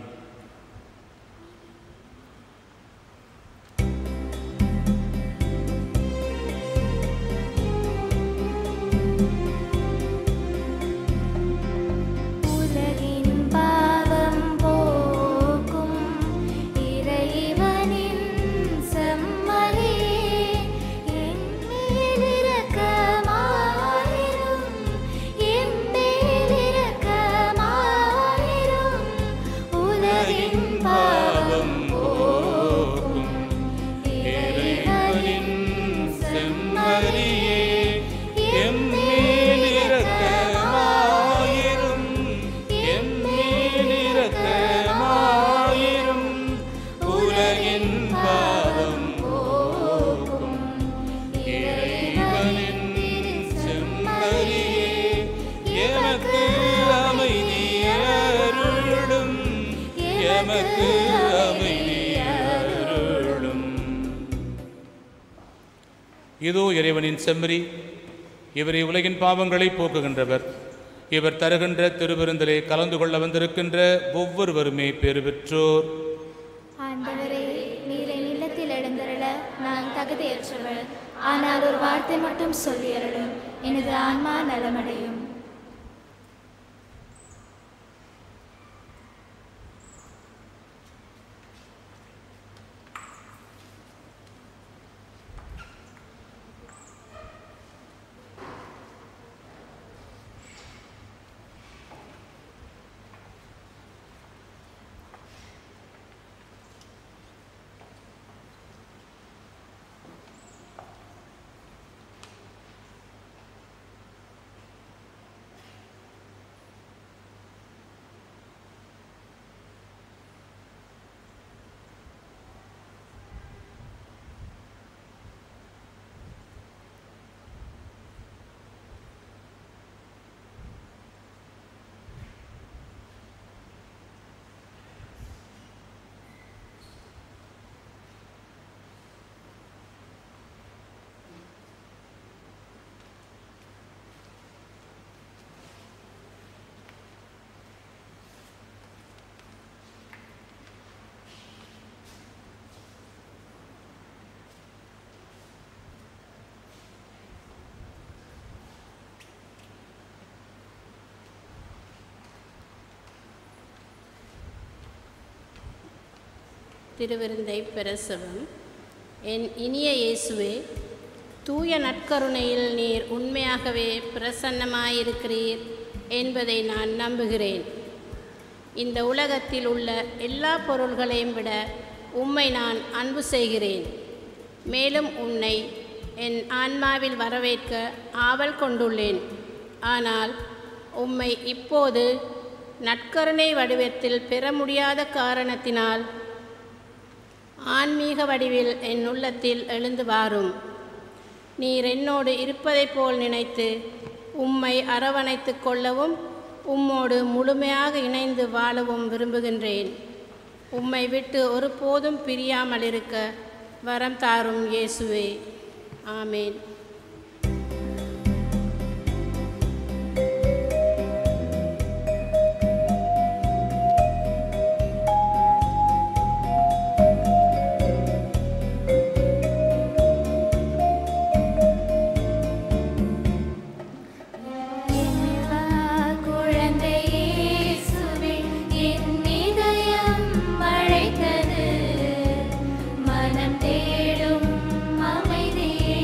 இதோ இறைவனின் செம்மறி, இவரை உலகின் பாவங்களை போக்குகின்றவர். இவர் தருகின்ற திருவிருந்திலே கலந்து கொள்ள வந்திருக்கின்ற ஒவ்வொருவருமே பேறு பெற்றோர். ஆண்டவரே, நீரை நிலத்தில் எழுந்தருள நான் தகுதியற்றவர். ஆனால் ஒரு வார்த்தை மட்டும் சொல்லி அருளும், எனது ஆன்மா நலமடையும். திருவிருந்தை பிரசவம். என் இனிய இயேசுவே, தூய நற்கருணையில் நீர் உண்மையாகவே பிரசன்னமாயிருக்கிறீர் என்பதை நான் நம்புகிறேன். இந்த உலகத்தில் உள்ள எல்லா பொருள்களையும் விட உம்மை நான் அன்பு செய்கிறேன். மேலும் உன்னை என் ஆன்மாவில் வரவேற்க ஆவல் கொண்டுள்ளேன். ஆனால் உம்மை இப்போது நற்கருணை வடிவத்தில் பெற முடியாத காரணத்தினால் ஆன்மீக வடிவில் என் உள்ளத்தில் எழுந்து வாரும். நீர் என்னோடு இருப்பதைப் போல் நினைத்து உம்மை அரவணைத்து கொள்ளவும் உம்மோடு முழுமையாக இணைந்து வாழவும் விரும்புகின்றேன். உம்மை விட்டு ஒருபோதும் பிரியாமல் இருக்க வரம் தாரும் இயேசுவே. ஆமேன். மனம் தேடும் அமைதியே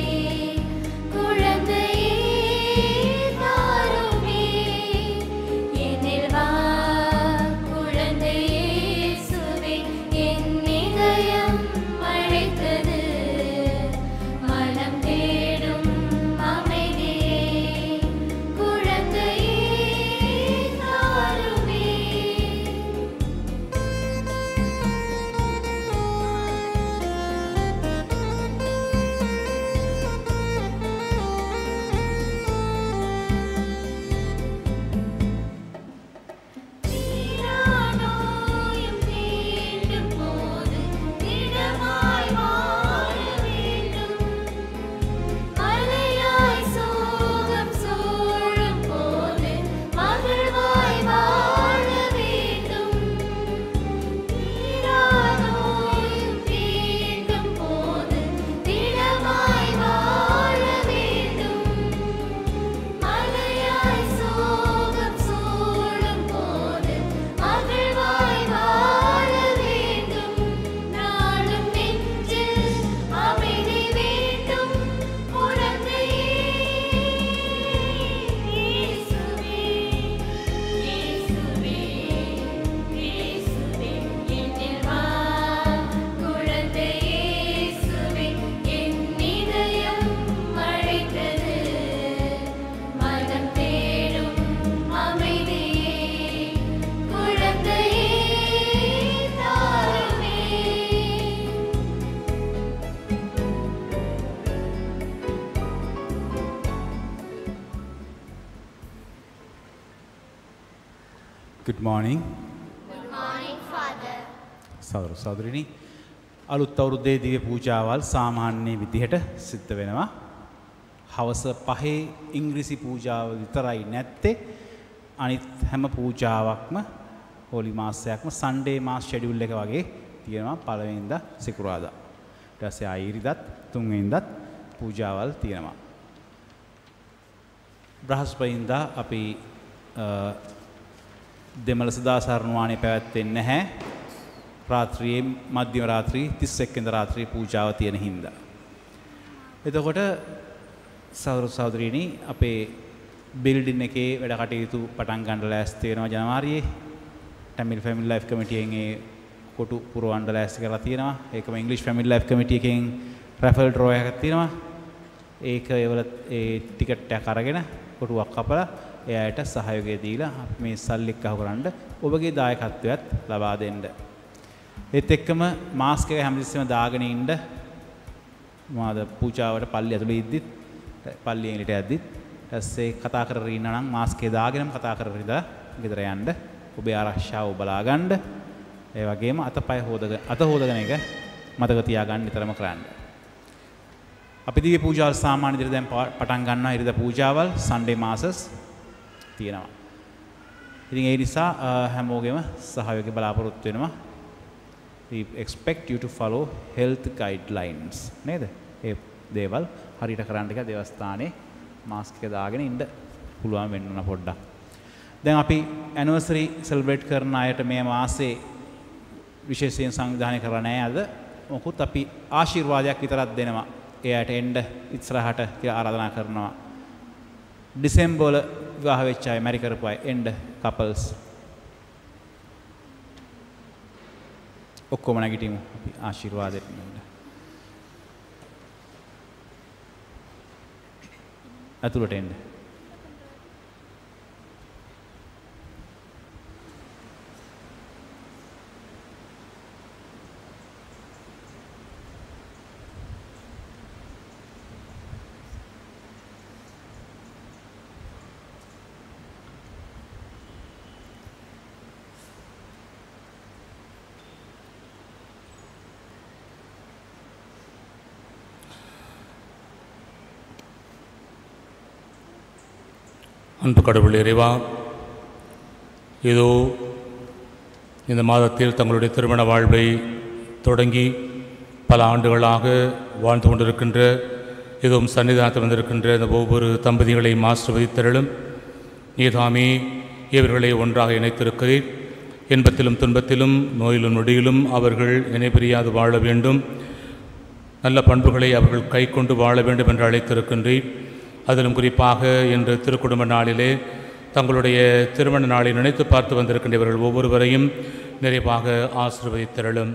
Good morning. Good morning, Father. සහෝදර සහෝදරිනි අලුත් අවුරුද්දේ දිව්‍ය පූජාවල් සාමාන්‍ය විදිහට සිද්ධ වෙනවා. හවස 5 ඉංග්‍රීසි පූජාව විතරයි නැත්තේ. අනිත් හැම පූජාවක්ම හෝලි මාසයක්ම සන්ඩේ මාස් ෂෙඩියුල් එක වගේ තියෙනවා පළවෙනිදා සිකුරාදා. ඊට පස්සේ ආයිරිදත් තුන්වෙනිදාත් පූජාවල් තියෙනවා. බ්‍රහස්පතින්දා අපි දෙමළ සදාසරණවාණේ පැවැත්වෙන්නේ නැහැ. රාත්‍රියේ මධ්‍යම රාත්‍රී 31 වෙනිදා රාත්‍රියේ පූජාව තියෙන හින්දා. එතකොට සහෝදර සහෝදරියනි අපේ බිල්ඩින් එකේ වැඩ කටයුතු පටන් ගන්න ලෑස්ති වෙනවා ජනවාරියේ. ටැමිල් ෆැමිලි ලයිෆ් කමිටියෙන් ඒ කොටු පුරවන්න ලෑස්ති කරලා තියෙනවා. ඒකම ඉංග්‍රීසි ෆැමිලි ලයිෆ් කමිටි එකෙන් රැෆල් ඩ්‍රෝ එකක් තියෙනවා. ඒක ඒවල ඒ ටිකට් එක අරගෙන කොටුවක් කපලා එයාට සහයෝගය දීලා මේ සල්ලි එකහව කරන්න ඔබගේ දායකත්වයත් ලබා දෙන්න. ඒත් එක්කම මාස්ක් එක හැමතිස්සෙම දාගෙන ඉන්න මොනවාද පූජාවට පල්ලි ඇතුළේ ඉද්දිත් පල්ලියෙන් එළියට යද්දිත් ඊස්සේ කතා කරගෙන ඉන්න නම් මාස්ක් එක දාගෙනම කතා කරගෙන ඉඳලා ගෙදර යන්න ඔබේ ආරක්ෂාව බලා ගන්න. ඒ වගේම අත හොදගෙන එක මතක තියාගන්න නිතරම කරන්න. අපි දිව්‍ය පූජාවල් සාමාන්‍ය විදිහට දැන් පටන් ගන්නවා. ඉරිදා පූජාවල් සන්ඩේ මාසස් තියෙනවා. ඉතින් ඒ නිසා හැමෝගෙම සහයෝගය බලාපොරොත්තු වෙනවා. We expect you to follow health guidelines. නේද? ඒ දේවල් හරියට කරන්න එක දේවස්ථානයේ මාස්ක් එක දාගෙන ඉන්න පුළුවන් වෙන්න ඕන පොඩ්ඩක්. දැන් අපි ඇනිවර්සරි සෙලිබ්‍රේට් කරන අයට මේ මාසේ විශේෂයෙන් සංවිධානය කරලා නැහැ අද. මොකුත් අපි ආශිර්වාදයක් විතරක් දෙනවා. එයාට එන්න ඉස්සරහට කියලා ආරාධනා කරනවා. ඩිසෙම්බර් වල විවාහ වෙච්ච අය මැරි කරපු අය එන්න කපල්ස් ඔක්කොම නැගිටිමු අපි ආශිර්වාදයෙන් එන්න. අතුලට එන්න. அன்பு கடவுள் இறைவா, இதோ இந்த மாதத்தில் தங்களுடைய திருமண வாழ்வை தொடங்கி பல ஆண்டுகளாக வாழ்ந்து கொண்டிருக்கின்ற இதுவும் சன்னிதானத்தில் வந்திருக்கின்ற இந்த ஒவ்வொரு தம்பதிகளையும் ஆசீர்வதித்தருளும். நீதாமே இவர்களை ஒன்றாக இணைத்திருக்கிறீர். இன்பத்திலும் துன்பத்திலும் நோயிலும் நொடியிலும் அவர்கள் இணைபிரியாது வாழ வேண்டும். நல்ல பண்புகளை அவர்கள் கை கொண்டு வாழ வேண்டும் என்று அழைத்திருக்கின்றீர். அதிலும் குறிப்பாக இன்று திருக்குடும்ப நாளிலே தங்களுடைய திருமண நாளை நினைத்து பார்த்து வந்திருக்கின்றவர்கள் ஒவ்வொருவரையும் நிறைவாக ஆசீர்வதித்தருளும்.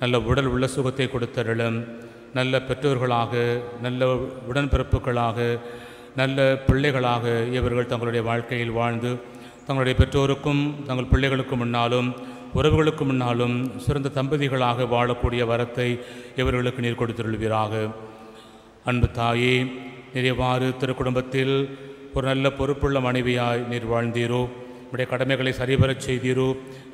நல்ல உடல் உள்ள சுகத்தை கொடுத்தருளும். நல்ல பெற்றோர்களாக, நல்ல உடன்பிறப்புகளாக, நல்ல பிள்ளைகளாக இவர்கள் தங்களுடைய வாழ்க்கையில் வாழ்ந்து தங்களுடைய பெற்றோருக்கும் தங்கள் பிள்ளைகளுக்கு முன்னாலும் உறவுகளுக்கு முன்னாலும் சிறந்த தம்பதிகளாக வாழக்கூடிய வரத்தை இவர்களுக்கு நீர் கொடுத்தருள்வீராக. அன்பு தாயே, நிறைவாறு திருக்குடும்பத்தில் ஒரு நல்ல பொறுப்புள்ள மனைவியாய் நீர் வாழ்ந்தீரோ, உடைய கடமைகளை சரிபெறச் செய்தீரோ.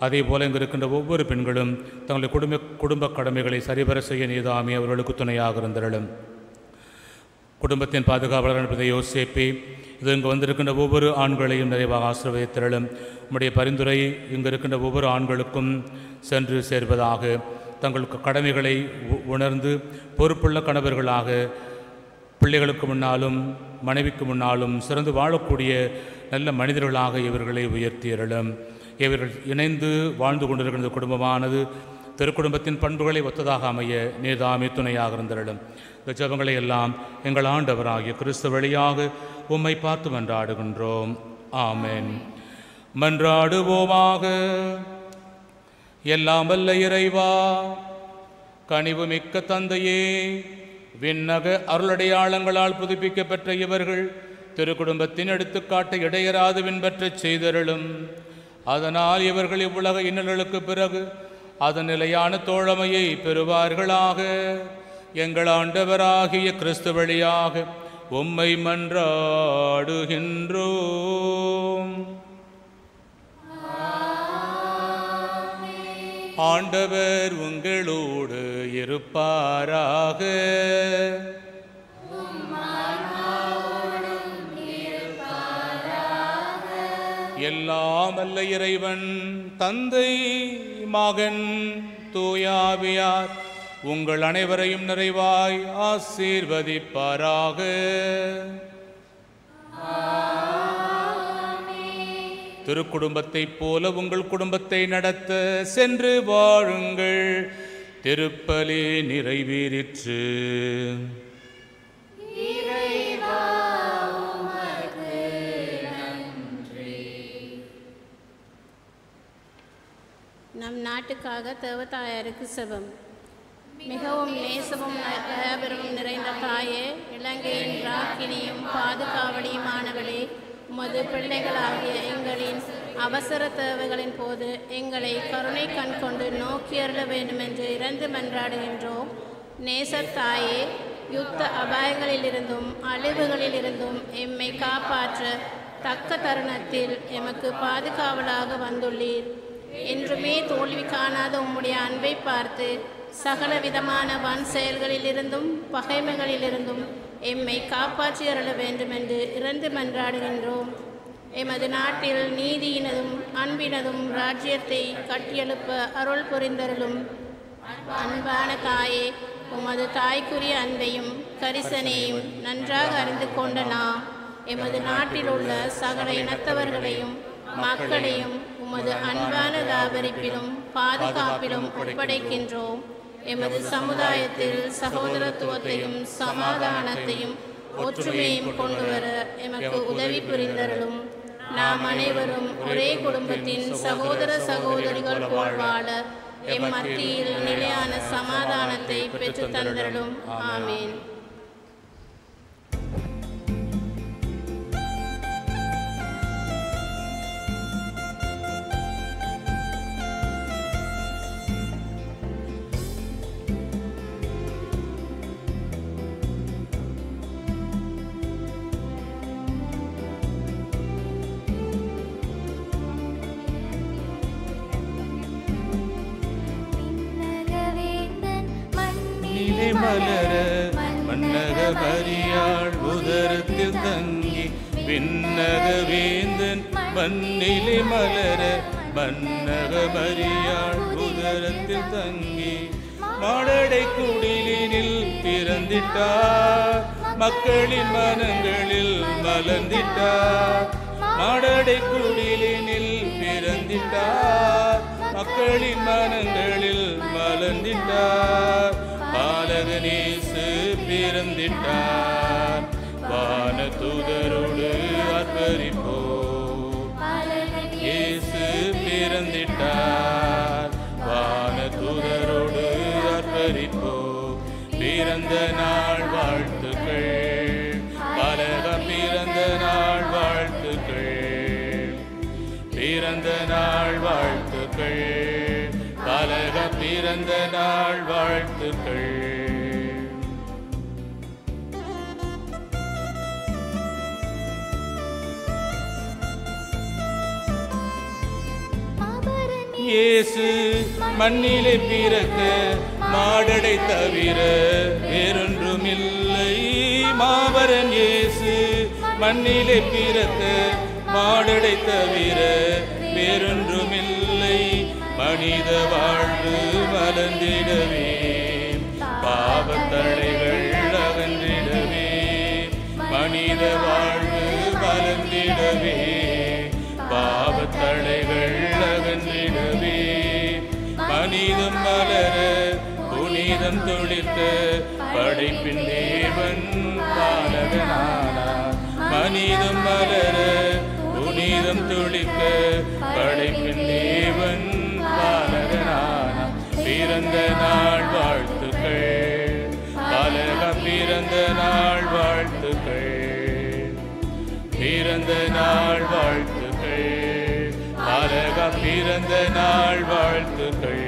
அதே போல இங்கு இருக்கின்ற ஒவ்வொரு பெண்களும் தங்களுடைய குடும்ப கடமைகளை சரிபெற செய்ய நீதாமே அவர்களுக்கு துணையாக இருந்தருளும். குடும்பத்தின் பாதுகாவலர் என்பதை யோசிப்பே இது இங்கு வந்திருக்கின்ற ஒவ்வொரு ஆண்களையும் நிறைவாக ஆசீர்வதித்தருளும். உம்முடைய பரிந்துரை இங்கு இருக்கின்ற ஒவ்வொரு ஆண்களுக்கும் சென்று சேர்வதாக. தங்கள் கடமைகளை உணர்ந்து பொறுப்புள்ள கணவர்களாக பிள்ளைகளுக்கு முன்னாலும் மனைவிக்கு முன்னாலும் சிறந்து வாழக்கூடிய நல்ல மனிதர்களாக இவர்களை உயர்த்தியருளும். இவர்கள் இணைந்து வாழ்ந்து கொண்டிருக்கின்ற குடும்பமானது திருக்குடும்பத்தின் பண்புகளை ஒத்ததாக அமைய நீதாமே துணையாக இருந்தருளும். இந்த ஜெபங்களை எல்லாம் எங்கள் ஆண்டவராகிய கிறிஸ்து வழியாக உம்மை பார்த்து மன்றாடுகின்றோம். ஆமென். மன்றாடுவோமாக. எல்லாம் வல்ல இறைவா, கனிவு மிக்க தந்தையே, விண்ணக அருளடையாளங்களால் புதுப்பிக்கப்பெற்ற இவர்கள் திருக்குடும்பத்தின் எடுத்துக்காட்டை இடையராது பின்பற்றச் செய்தருளும். அதனால் இவர்கள் இவ்வுலக இன்னல்களுக்கு பிறகு அதன் நிலையான தோழமையை பெறுவார்களாக. எங்கள் ஆண்டவராகிய கிறிஸ்து வழியாக உம்மை மன்றாடுகின்றோம். ஆண்டவர் உங்களோடு இருப்பாராக. எல்லாம் வல்ல இறைவன் தந்தை மகன் தூயாவியார் உங்கள் அனைவரையும் நிறைவாய் ஆசீர்வதிப்பாராக. திருக்குடும்பத்தைப் போல உங்கள் குடும்பத்தை நடத்த சென்று வாழுங்கள். திருப்பலி நிறைவேறிற்று. நம் நாட்டுக்காக தேவதாயாருக்கு செபம். மிகவும் நேசமும் தயாபரமும் நிறைந்த தாயே, இலங்கையின் ராக்கினியும் பாதுகாவலியுமானவளே, உமது பிள்ளைகளாகிய எங்களின் அவசர தேவைகளின் போது எங்களை கருணை கண் கொண்டு நோக்கியருள வேண்டுமென்று இறந்து மன்றாடுகின்றோம். நேசத்தாயே, யுத்த அபாயங்களிலிருந்தும் அழிவுகளிலிருந்தும் எம்மை காப்பாற்ற தக்க தருணத்தில் எமக்கு பாதுகாவலாக வந்துள்ளீர். என்றுமே தோல்வி காணாத உம்முடைய அன்பை பார்த்து சகல விதமான வன் செயல்களிலிருந்தும் பகைமைகளிலிருந்தும் எம்மை காப்பாற்றி அருள வேண்டுமென்று இறந்து மன்றாடுகின்றோம். எமது நாட்டில் நீதியினதும் அன்பினதும் ராஜ்யத்தை கட்டியெழுப்ப அருள் புரிந்தருளும். அன்பான தாயே, உமது தாய்க்குரிய அன்பையும் கரிசனையும் நன்றாக அறிந்து கொண்ட நாம் எமது நாட்டில் உள்ள சகல இனத்தவர்களையும் மக்களையும் உமது அன்பான தாபரிப்பிலும் பாதுகாப்பிலும் ஒப்படைக்கின்றோம். எமது சமுதாயத்தில் சகோதரத்துவத்தையும் சமாதானத்தையும் ஒற்றுமையும் கொண்டு வர எமக்கு உதவி புரிந்தருளும். நாம் அனைவரும் ஒரே குடும்பத்தின் சகோதர சகோதரிகள் போல் வாழ எம் மத்தியில் நிலையான சமாதானத்தை பெற்று தந்தருளும். ஆமீன். மலர மன்னக மரியாள் உதரத்தில் தங்கி விண்ணக வேந்தன் மண்ணிலே மலர மன்னக மரியாள் உதரத்தில் தங்கி மாடடை குடிலினில் பிறந்திட்டார் மக்களின் மனங்களில் மலர்ந்திட்டார். மாடடை குடிலினில் பிறந்திட்டார் மக்களின் மனங்களில் மலர்ந்திட்டார். பாலகனேசு பிறந்திட்டார் வான தூதரோடு அர்ப்பரிப்போ. இயேசு பிறந்திட்டார் வான தூதரோடு அர்ப்பரிப்போ. பிறந்த நாள் வாழ்த்துக்கள் பாலக பிறந்த நாள் வாழ்த்துக்கள். பிறந்த நாள் வாழ்த்துக்கள் பாலக பிறந்த நாள் வாழ்த்துக்கள். இயேசு மண்ணிலே பிறக்க மாடடை தவிர வேறொன்றுமில்லை. மாபரன் இயேசு மண்ணிலே பிறக்க மாடடை தவிர வேறொன்றுமில்லை. மனித வாழ்வு மலர்ந்திடவே பாவத்தடைகள் அகன்றிடவே. மனித வாழ்வு மலர்ந்திடவே பாவத்தடைகள் அகன்றிடவே. மனிதம் மலர புனிதம் தொழித்த படைப்பின் தேவன் பாலகனானார். மனிதம் மலர புனிதம் தொழிக்க படைப்பின் தேவன் பாலகனானார். பிறந்த நாள் வாழ்த்துக்கள் பாலக பிறந்த நாள் வாழ்த்துக்கள். பிறந்த நாள் வாழ்த்துக்கள் பாலக பிறந்த நாள் வாழ்த்துக்கள்.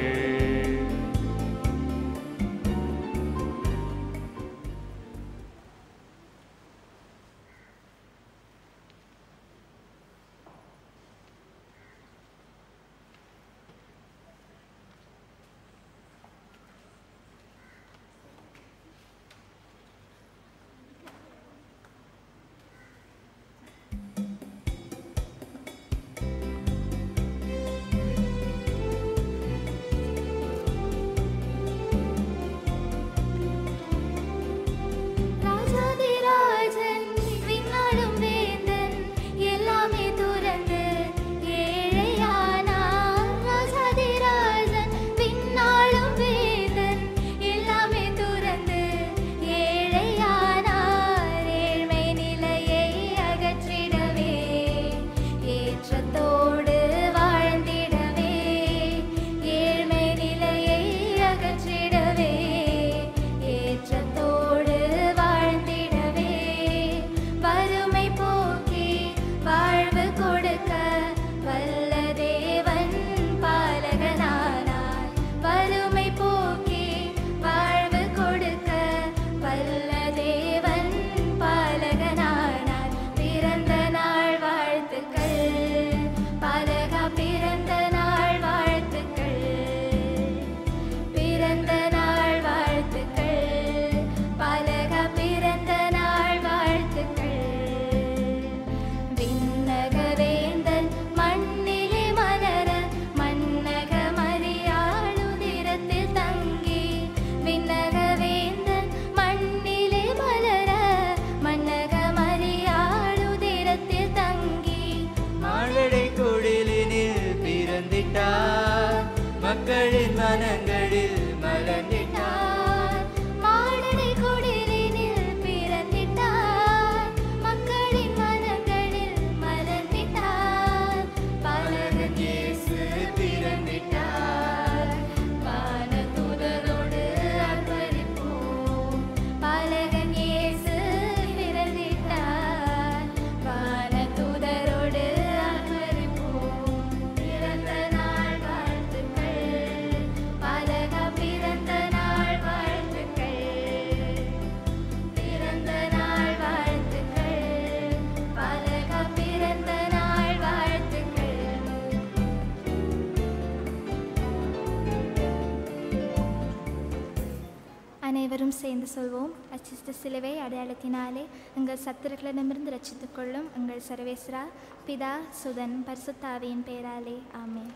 மக்களின் மனங்களில் மலர்ந்திட்டார். மாடடை குடிலினில் பிறந்திட்டார். மக்களின் மனங்களில் மலர்ந்திட்டார். பாலகன் இயேசு பிறந்திட்டார். வானதூதரோடு அர்ப்பணிப்போம். பாலகன் இயேசு பிறந்திட்டார். வானதூதரோடு அர்ப்பணிப்போம். பிறந்த நாள் வாழ்த்துக்கள். பாலகா பிறந்த நாள் வாழ்த்துக்கள். பிறந்த நாள் வாழ்த்துக்கள். பாலகா பிறந்த நாள் வாழ்த்துக்கள். அனைவரும் சேர்ந்து சொல்வோம். அச்சிஷ்ட சிலுவை அடையாளத்தினாலே எங்கள் சத்துருக்களிடமிருந்து ரட்சித்துக் கொள்ளும் எங்கள் சர்வேஸ்வரா, பிதா, சுதன், பரிசுத்த ஆவியின் பெயராலே ஆமென்.